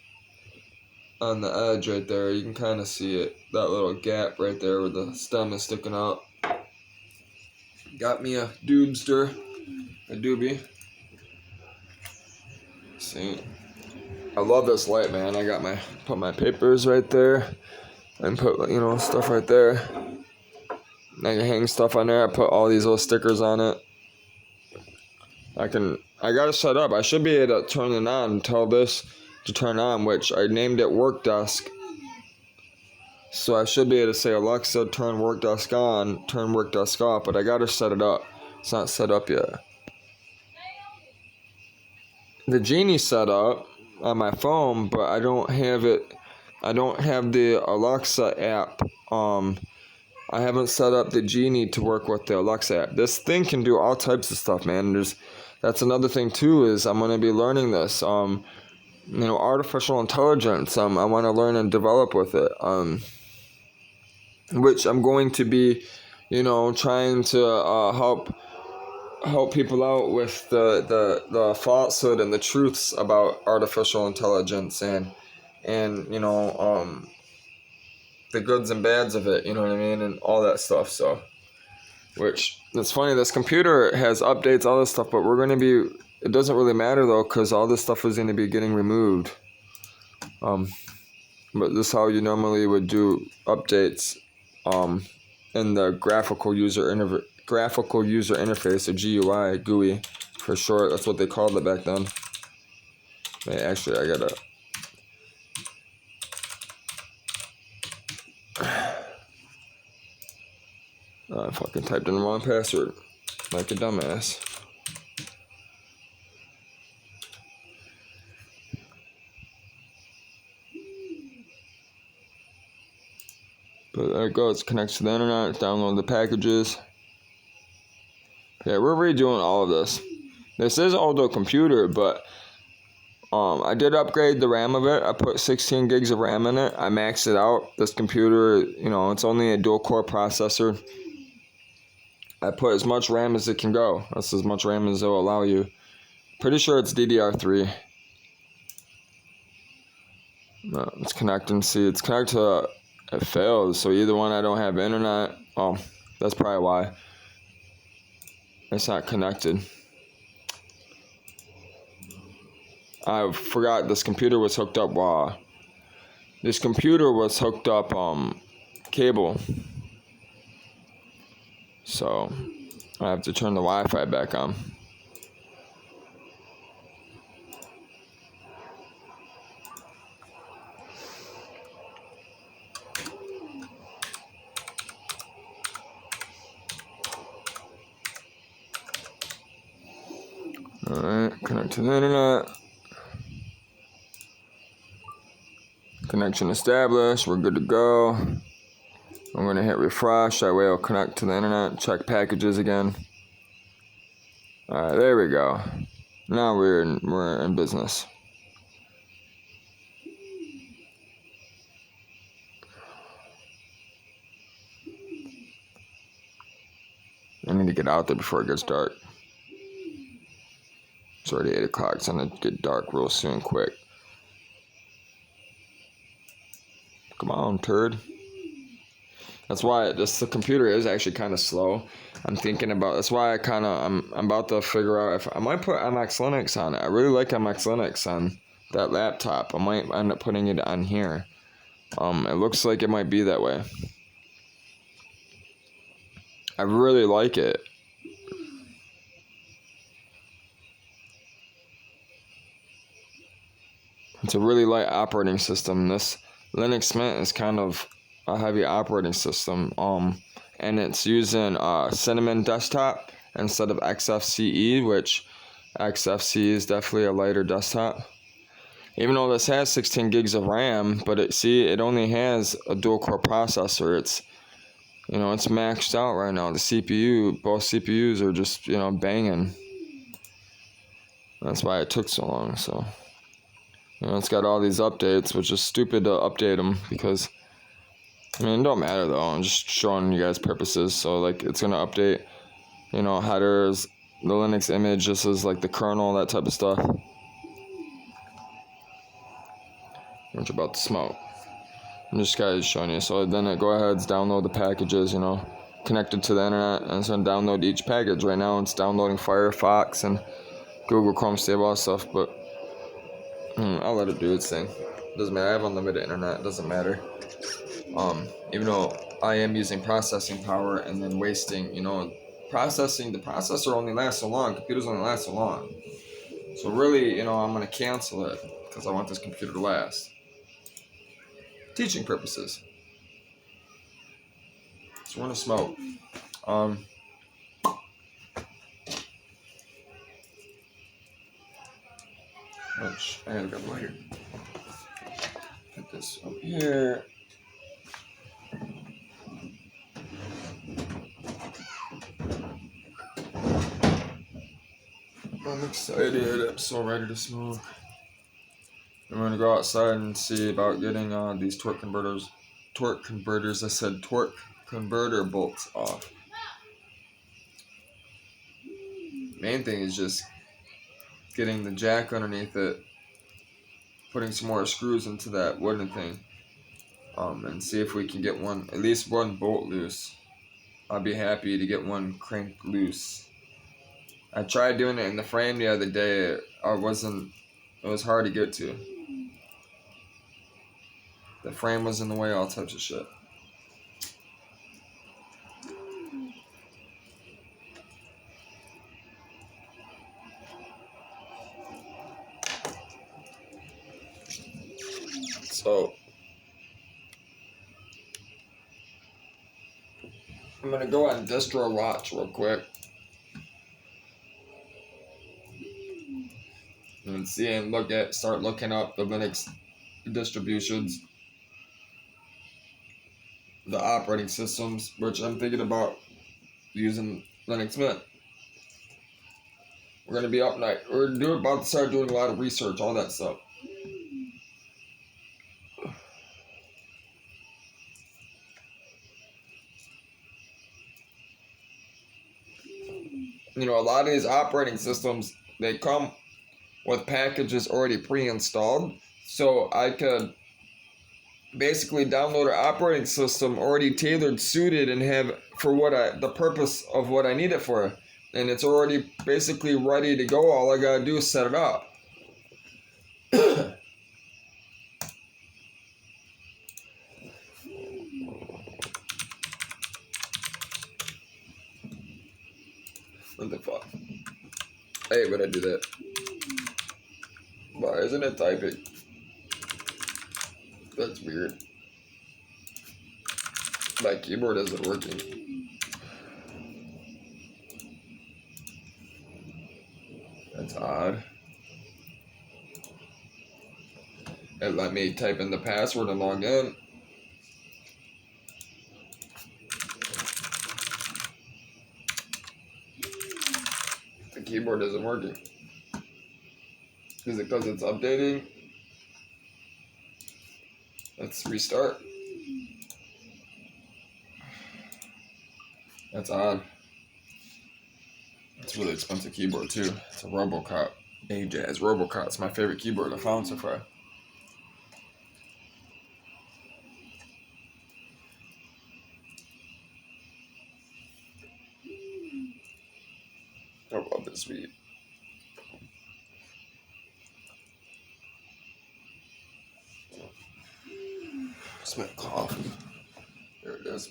on the edge right there. You can kind of see it. That little gap right there where the stem is sticking out. Got me a doobster. A doobie. See? I love this light, man. Put my papers right there. And put, stuff right there. I can hang stuff on there. I put all these little stickers on it. I gotta set up. I should be able to turn it on, tell this to turn on, which I named it Work Desk. So I should be able to say, Alexa, turn Work Desk on, turn Work Desk off, but I gotta set it up. It's not set up yet. The Genie set up on my phone, but I don't have it. I don't have the Alexa app. I haven't set up the Genie to work with the Alexa app. This thing can do all types of stuff, man. That's another thing too, is I'm gonna be learning this. Artificial intelligence. I want to learn and develop with it. Which I'm going to be, trying to help people out with the falsehood and the truths about artificial intelligence and the goods and bads of it, and all that stuff. So, which it's funny, this computer has updates, all this stuff, but it doesn't really matter though, because all this stuff is going to be getting removed. But this is how you normally would do updates in the graphical user interface, or GUI for short. That's what they called it back then. Wait, actually, I gotta. I fucking typed in the wrong password, like a dumbass. But there it goes. It connects to the internet. Download the packages. Yeah, we're redoing all of this. This is an older computer, but I did upgrade the RAM of it. I put 16 gigs of RAM in it. I maxed it out. This computer, it's only a dual-core processor. I put as much RAM as it can go. That's as much RAM as it will allow you. Pretty sure it's DDR3. It's connecting. See, it's connected to... It fails. So either one, I don't have internet. Oh, that's probably why. It's not connected. I forgot this computer was hooked up. Wow. This computer was hooked up cable. So I have to turn the Wi-Fi back on. Alright, connect to the internet. Connection established. We're good to go. I'm going to hit refresh. That way it'll connect to the internet. Check packages again. Alright, there we go. Now we're in business. I need to get out there before it gets dark. It's already 8 o'clock. It's going to get dark real soon, quick. Come on, turd. That's why the computer is actually kind of slow. I'm thinking about, that's why I'm about to figure out if I might put MX Linux on it. I really like MX Linux on that laptop. I might end up putting it on here. It looks like it might be that way. I really like it. It's a really light operating system. This Linux Mint is kind of a heavy operating system. And it's using Cinnamon Desktop instead of XFCE, which XFCE is definitely a lighter desktop. Even though this has 16 gigs of RAM, but it only has a dual core processor. It's maxed out right now. The CPU, both CPUs are just, banging. That's why it took so long. So, it's got all these updates, which is stupid to update them because, it don't matter though. I'm just showing you guys purposes. So, like, it's gonna update, headers, the Linux image. This is like the kernel, that type of stuff. Which about to smoke. I'm just guys showing you. So then go ahead, download the packages, connected to the internet, and it's gonna download each package. Right now it's downloading Firefox and Google Chrome, all that stuff, but I'll let it do its thing. Doesn't matter. I have unlimited internet. It doesn't matter. Even though I am using processing power and then wasting, the processor only lasts so long. Computers only last so long. So really, I'm gonna cancel it because I want this computer to last. Teaching purposes. So we're gonna smoke. Which I gotta grab a lighter. Put this up here. I'm excited. I'm so ready to smoke. I'm gonna go outside and see about getting these torque converters. I said torque converter bolts off. Main thing is just getting the jack underneath it, putting some more screws into that wooden thing, and see if we can get at least one bolt loose. I'll be happy to get one cranked loose. I tried doing it in the frame the other day. It was hard to get to. The frame was in the way, all types of shit. So I'm gonna go on DistroWatch real quick and start looking up the Linux distributions, the operating systems, which I'm thinking about using Linux Mint. We're gonna be up night. We're about to start doing a lot of research, all that stuff. A lot of these operating systems, they come with packages already pre-installed, so I could basically download an operating system already tailored, suited, and have for the purpose of what I need it for, and it's already basically ready to go. All I gotta do is set it up. What the fuck? Hey, would I do that? Why isn't it typing? That's weird. My keyboard isn't working. That's odd. It let me type in the password and log in. The keyboard isn't working. Is it because it's updating? Let's restart. That's odd. It's a really expensive keyboard too. It's a Robocop. Ajaz Robocop. It's my favorite keyboard I found so far. I love this weed. Smell coffee. There it is.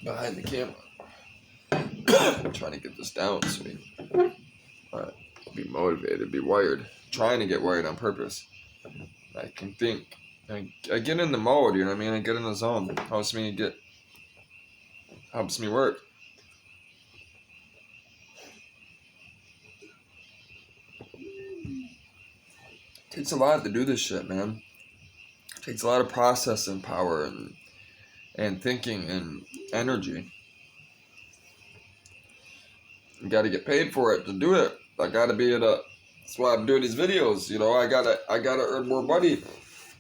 Behind the camera. I'm trying to get this down so I'll be motivated, be wired. Trying to get wired on purpose. I can think. I get in the mode, you know what I mean? I get in the zone. Helps me work. It takes a lot to do this shit, man. It takes a lot of processing power and thinking and energy. You gotta get paid for it to do it. I gotta be that's why I'm doing these videos, you know. I gotta earn more money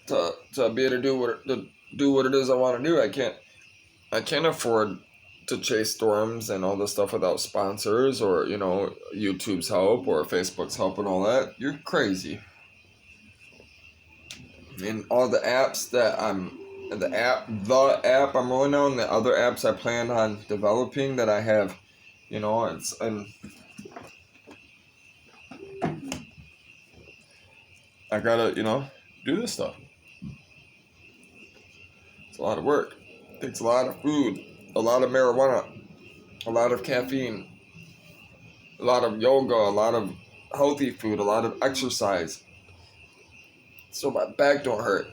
to be able to do what it is I want to do. I can't afford to chase storms and all this stuff without sponsors or, you know, YouTube's help or Facebook's help and all that. You're crazy. And all the apps that the app I'm rolling out and the other apps I plan on developing that I have, you know, I gotta, you know, do this stuff. It's a lot of work. It takes a lot of food, a lot of marijuana, a lot of caffeine, a lot of yoga, a lot of healthy food, a lot of exercise. So my back don't hurt.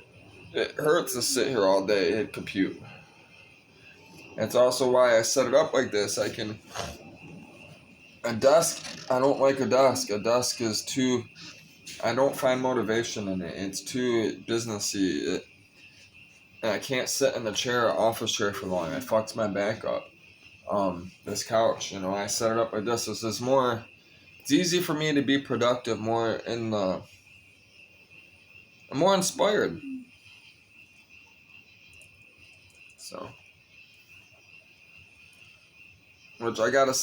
It hurts to sit here all day and compute. That's also why I set it up like this. A desk, I don't like a desk. A desk is too, I don't find motivation in it. It's too businessy. And I can't sit in the chair, office chair for long. It fucks my back up. This couch, you know, I set it up like this. This is more, it's easy for me to be productive, I'm more inspired. So, which I gotta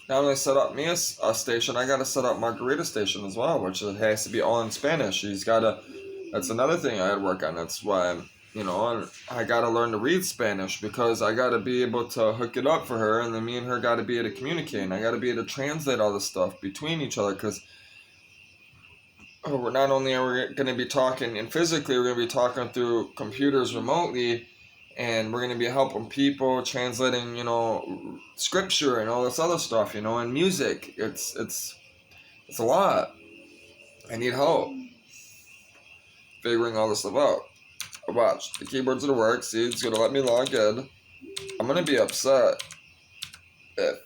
not only set up me a station, I gotta set up Margarita station as well, which it has to be all in Spanish. That's another thing I had to work on. That's why I gotta learn to read Spanish because I gotta be able to hook it up for her, and then me and her gotta be able to communicate, and I gotta be able to translate all this stuff between each other because we're not only are we gonna be talking and physically, we're gonna be talking through computers remotely. And we're going to be helping people translating, you know, scripture and all this other stuff, you know, and music. It's a lot. I need help figuring all this stuff out. Watch, the keyboard's going to work. See, it's going to let me log in. I'm going to be upset if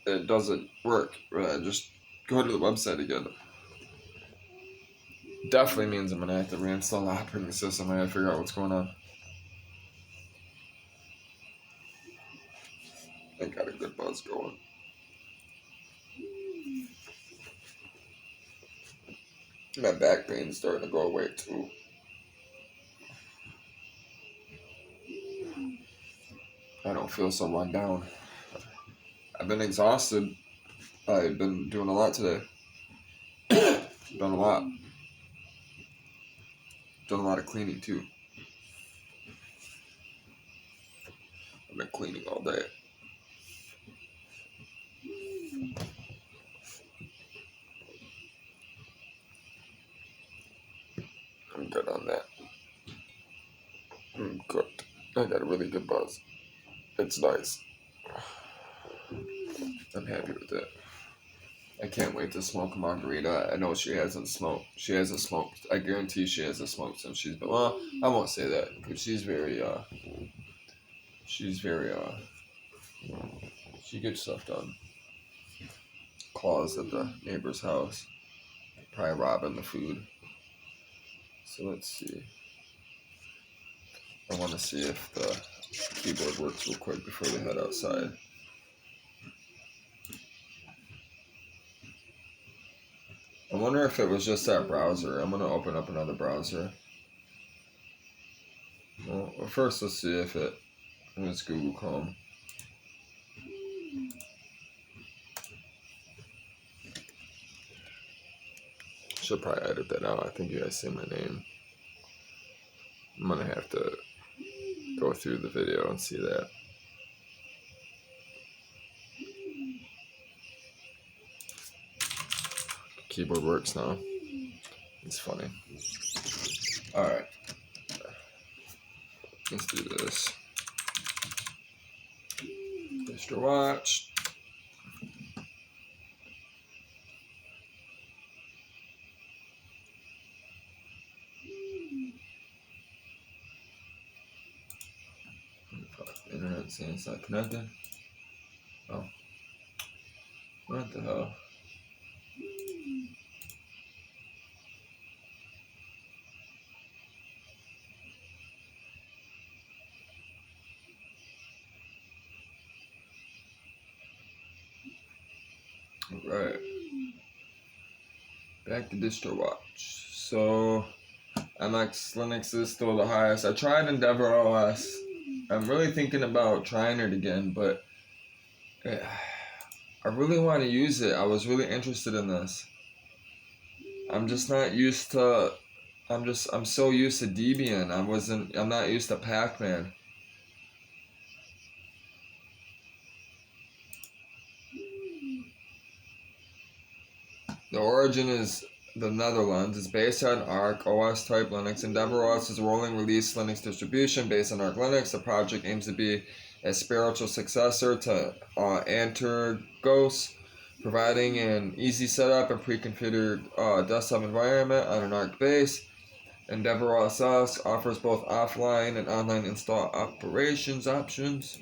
it doesn't work. Right? Just go to the website again. Definitely means I'm going to have to reinstall the operating system. I got to figure out what's going on. I got a good buzz going. My back pain's starting to go away too. I don't feel so run down. I've been exhausted. I've been doing a lot today. Done a lot. Done a lot of cleaning too. I've been cleaning all day. I'm good on that. I'm cooked. I got a really good buzz. It's nice. I'm happy with it. I can't wait to smoke a margarita. I know she hasn't smoked. I guarantee she hasn't smoked since she's been. Well, I won't say that because she gets stuff done. Claws at the neighbor's house. Probably robbing the food. So let's see. I want to see if the keyboard works real quick before we head outside. I wonder if it was just that browser. I'm going to open up another browser. Well, first let's see if it was Google Chrome. Should probably edit that out. I think you guys see my name. I'm going to have to go through the video and see that. Keyboard works now. It's funny. Alright. Let's do this. Mr. Watch. Internet saying it's not connected. Oh. What the hell? Alright. Back to DistroWatch. So, MX Linux is still the highest. I tried Endeavor OS. I'm really thinking about trying it again, but I really want to use it. I was really interested in this. I'm just not used to. I'm so used to Debian. I'm not used to Pacman. The origin is the Netherlands. It's based on Arch OS type Linux. Endeavor OS is a rolling release Linux distribution based on Arch Linux. The project aims to be a spiritual successor to Antergos, providing an easy setup and pre-configured desktop environment on an Arch base. Endeavor OS offers both offline and online install operations options.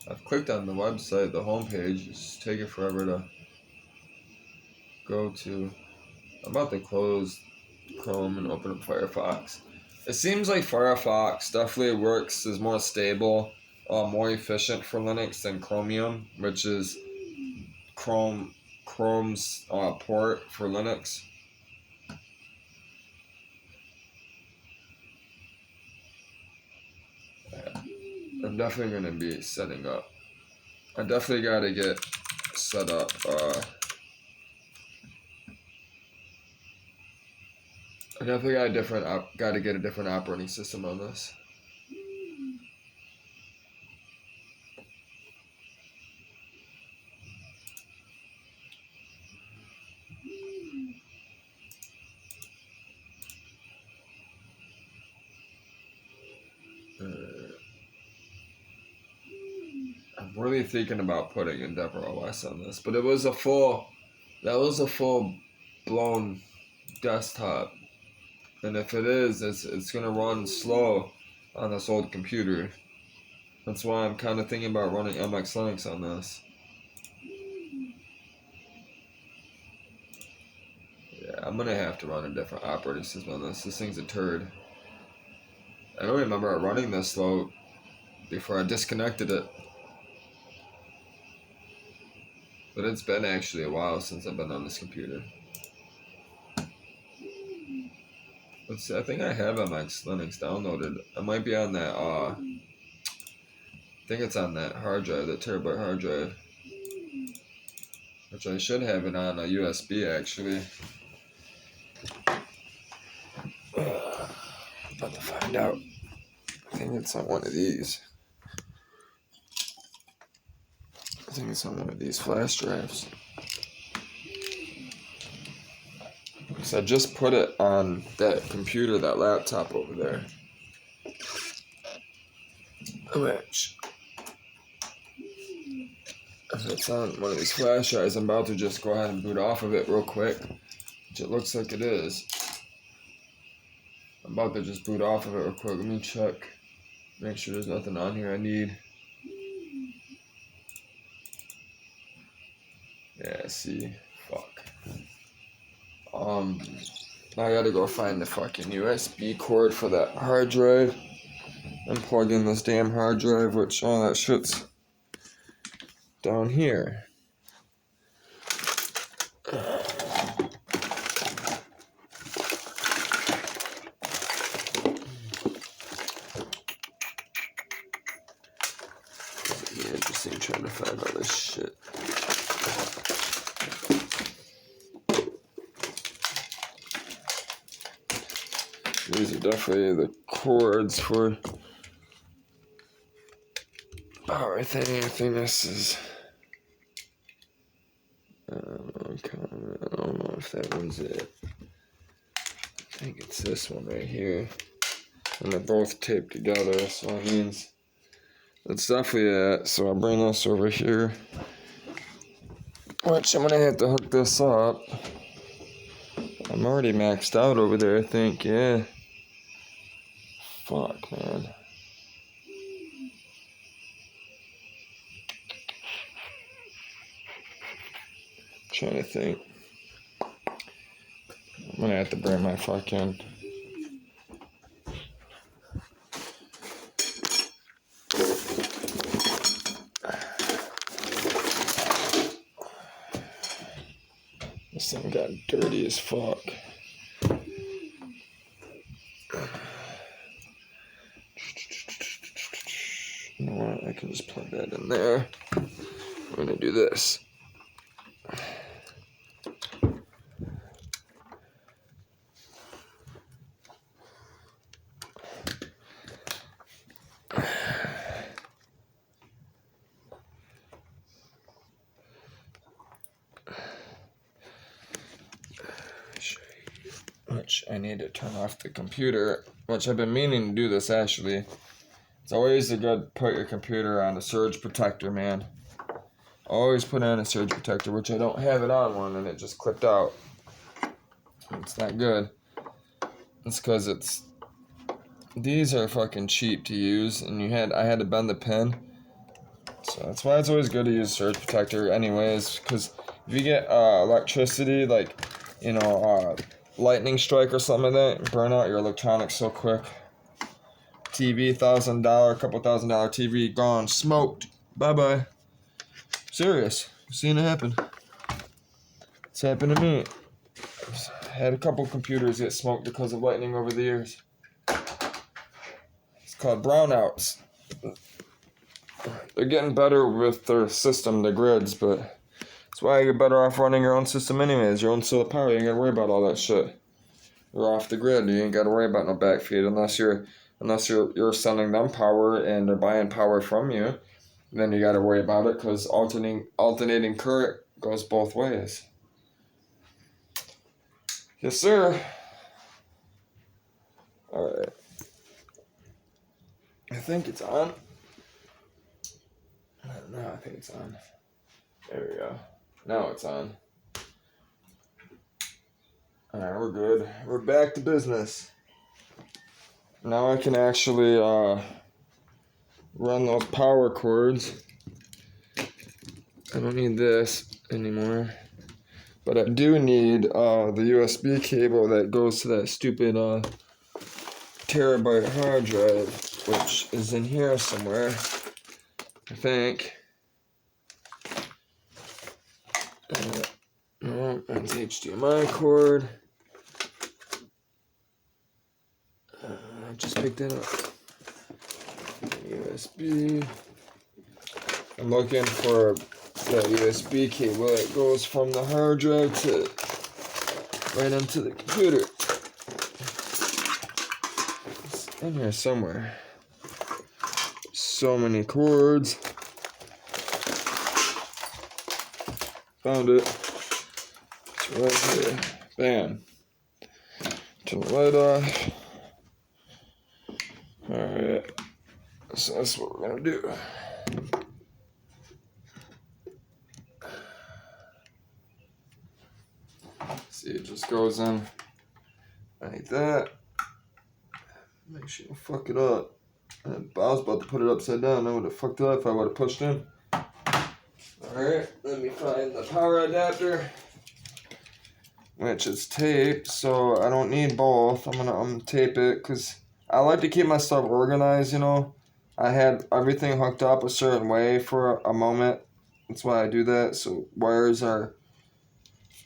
I've clicked on the website, the homepage. It's taking forever to go to. I'm about to close Chrome and open up Firefox. It seems like Firefox definitely works, is more stable, more efficient for Linux than Chromium, which is Chrome's port for Linux. I'm definitely going to be setting up. I definitely got to get set up. I definitely got to get a different operating system on this. I'm really thinking about putting Endeavor OS on this, but that was a full blown desktop, and if it is, it's gonna run slow on this old computer. That's why I'm kind of thinking about running MX Linux on this. Yeah, I'm gonna have to run a different operating system on this. This thing's a turd. I don't remember it running this slow before I disconnected it. But it's been actually a while since I've been on this computer. Let's see, I think I have MX Linux downloaded. I might be on that, I think it's on that hard drive, the terabyte hard drive. Which I should have it on a USB actually. About to find out. I think it's on one of these. I think it's on one of these flash drives. Because I just put it on that computer, that laptop over there. Which, if it's on one of these flash drives, I'm about to just go ahead and boot off of it real quick. Which it looks like it is. I'm about to just boot off of it real quick. Let me check. Make sure there's nothing on here I need. Yeah, see. Fuck. I gotta go find the fucking USB cord for that hard drive and plug in this damn hard drive, which all that shit's down here. Yeah, just ain't trying to find all this shit. These are definitely the cords for power thing. I think this is. I don't know if that one's it. I think it's this one right here. And they're both taped together, so that means that's definitely it. So I'll bring this over here. Which I'm gonna have to hook this up. I'm already maxed out over there, I think, yeah. Fuck, man. Trying to think. I'm gonna have to bring my fucking. This thing got dirty as fuck. You know what? I can just plug that in there. I'm gonna do this. Which I need to turn off the computer, which I've been meaning to do this actually. It's always a good put your computer on a surge protector, man. Always put on a surge protector, which I don't have it on one and it just clipped out. It's not good. It's because these are fucking cheap to use and I had to bend the pin. So that's why it's always good to use surge protector anyways, because if you get electricity, like, lightning strike or something like that, burn out your electronics so quick. TV, $1,000, couple $1,000 TV gone, smoked. Bye-bye. Serious. I've seen it happen. It's happened to me. I had a couple computers get smoked because of lightning over the years. It's called brownouts. They're getting better with their system, the grids, but that's why you're better off running your own system anyways. Your own solar power, you ain't gotta worry about all that shit. You're off the grid. You ain't gotta worry about no backfeed unless you're sending them power and they're buying power from you. Then you gotta worry about it because alternating current goes both ways. Yes, sir. All right. I think it's on. No, I think it's on. There we go. Now it's on. Alright, we're good. We're back to business. Now I can actually run those power cords. I don't need this anymore. But I do need the USB cable that goes to that stupid terabyte hard drive, which is in here somewhere, I think. No, that's HDMI cord. I just picked it up. USB. I'm looking for the USB cable that goes from the hard drive to right into the computer. It's in here somewhere. So many cords. Found it. It's right here. Bam. Turn the light off. Alright. So that's what we're gonna do. See, it just goes in like that. Make sure you don't fuck it up. I was about to put it upside down. I would have fucked it up if I would have pushed in. Alright, let me find the power adapter. which is taped, so I don't need both. I'm gonna tape it because I like to keep my stuff organized, you know. I had everything hooked up a certain way for a moment. That's why I do that, so wires are,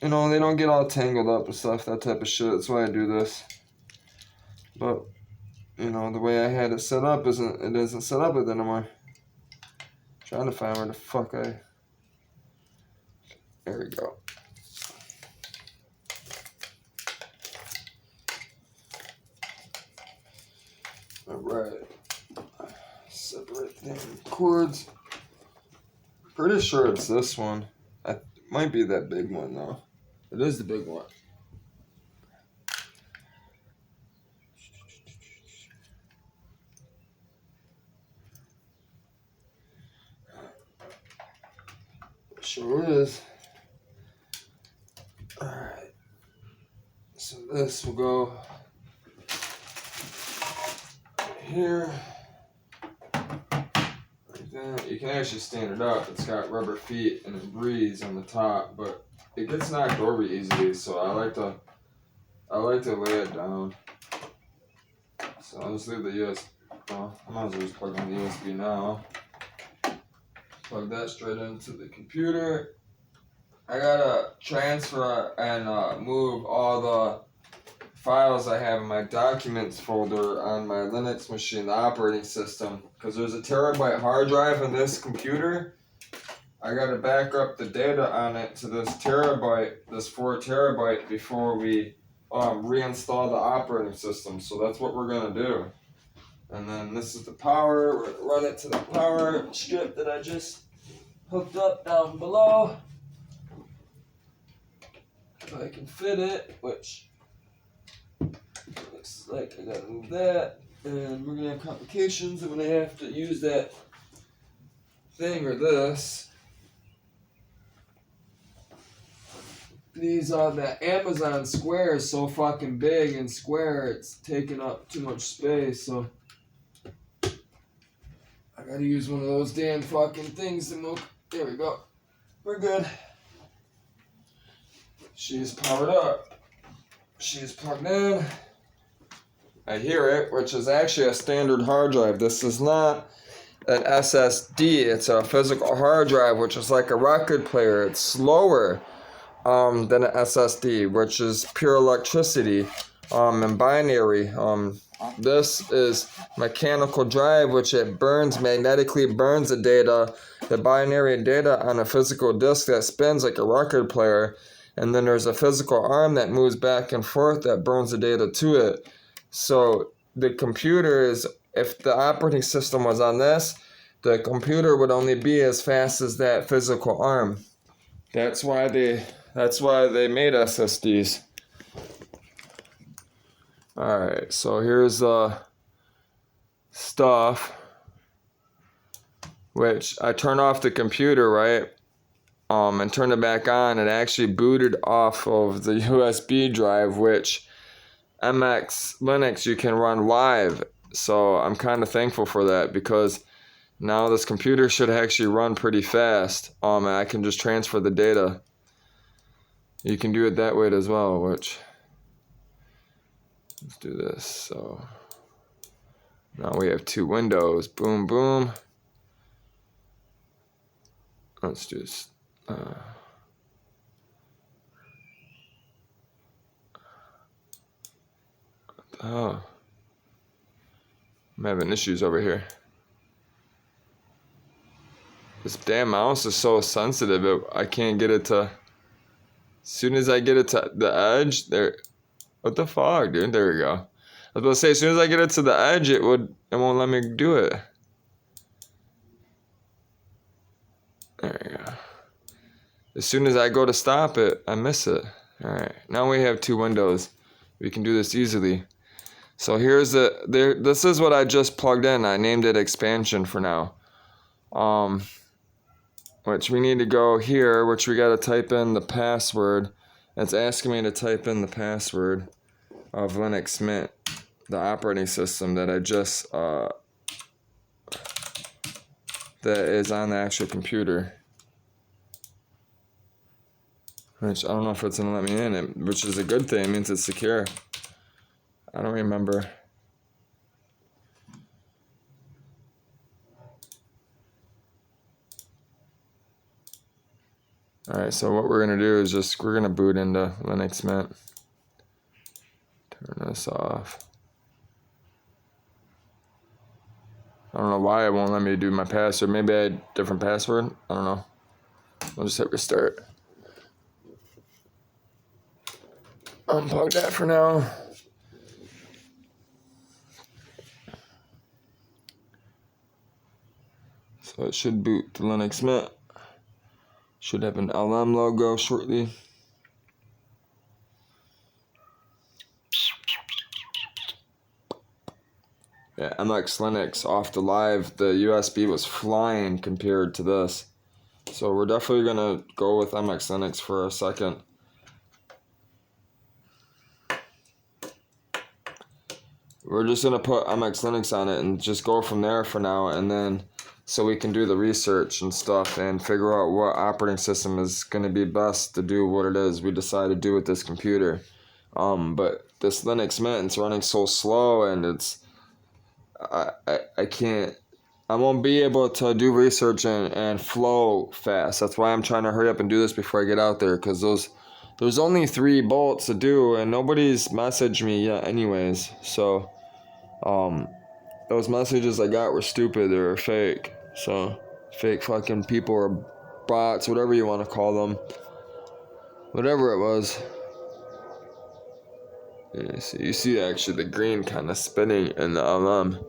you know, they don't get all tangled up and stuff, that type of shit. That's why I do this. But, you know, the way I had it set up isn't set up anymore. Trying to find where the fuck there we go. Alright. Separate the cords. Pretty sure it's this one. It might be that big one though. It is the big one. Sure is. Alright. So this will go here. Like that. You can actually stand it up. It's got rubber feet and it breathes on the top, but it gets knocked over easily, so I like to lay it down. So I'll just leave the USB. Well, I might as well just plug in the USB now. Plug that straight into the computer. I gotta transfer and move all the files I have in my documents folder on my Linux machine, the operating system, because there's a terabyte hard drive in this computer. I gotta back up the data on it to this 4 terabyte before we reinstall the operating system. So that's what we're gonna do. And then this is the power. We're gonna run it to the power strip that I just hooked up down below. If I can fit it, which looks like I gotta move that. And we're gonna have complications. I'm gonna have to use that thing or this. These that Amazon Square is so fucking big and square, it's taking up too much space, so I gotta use one of those damn fucking things to move. There we go. We're good. She's powered up. She's plugged in. I hear it, which is actually a standard hard drive. This is not an SSD. It's a physical hard drive, which is like a record player. It's slower than an SSD, which is pure electricity and binary. This is mechanical drive, which it magnetically burns the binary data on a physical disk that spins like a record player. And then there's a physical arm that moves back and forth that burns the data to it. So the computer is, if the operating system was on this, the computer would only be as fast as that physical arm. That's why they made SSDs. Alright, so here's the stuff, which I turn off the computer, right? And turn it back on. It actually booted off of the USB drive, which MX Linux you can run live. So I'm kind of thankful for that, because now this computer should actually run pretty fast. And I can just transfer the data. You can do it that way as well, which, let's do this. So now we have 2 windows. Boom, boom. Let's do this. Oh, I'm having issues over here. This damn mouse is so sensitive, I can't get it to. As soon as I get it to the edge, there. What the fuck, dude? There we go. I was about to say, as soon as I get it to the edge, it won't let me do it. There we go. As soon as I go to stop it, I miss it. Alright, now we have 2 windows. We can do this easily. So here's this is what I just plugged in. I named it expansion for now. Which we need to go here, which we gotta type in the password. It's asking me to type in the password of Linux Mint, the operating system that I just, that is on the actual computer. Which I don't know if it's gonna let me in, which is a good thing. It means it's secure. I don't remember. Alright, so what we're gonna do is we're gonna boot into Linux Mint. Turn this off. I don't know why it won't let me do my password. Maybe I had a different password. I don't know. We'll just hit restart. Unplug that for now. So it should boot to Linux Mint. Should have an LM logo shortly. Yeah, MX Linux off the live, the USB was flying compared to this. So we're definitely gonna go with MX Linux for a second. We're just gonna put MX Linux on it and just go from there for now, and then so we can do the research and stuff and figure out what operating system is gonna be best to do what it is we decide to do with this computer. But this Linux Mint, it's running so slow, and I can't, I won't be able to do research and flow fast. That's why I'm trying to hurry up and do this before I get out there, because there's only 3 bolts to do, and nobody's messaged me yet anyways. So those messages I got were stupid, they were fake. So fake fucking people or bots, whatever you want to call them, whatever it was. Yeah, so you see actually the green kind of spinning in the LM.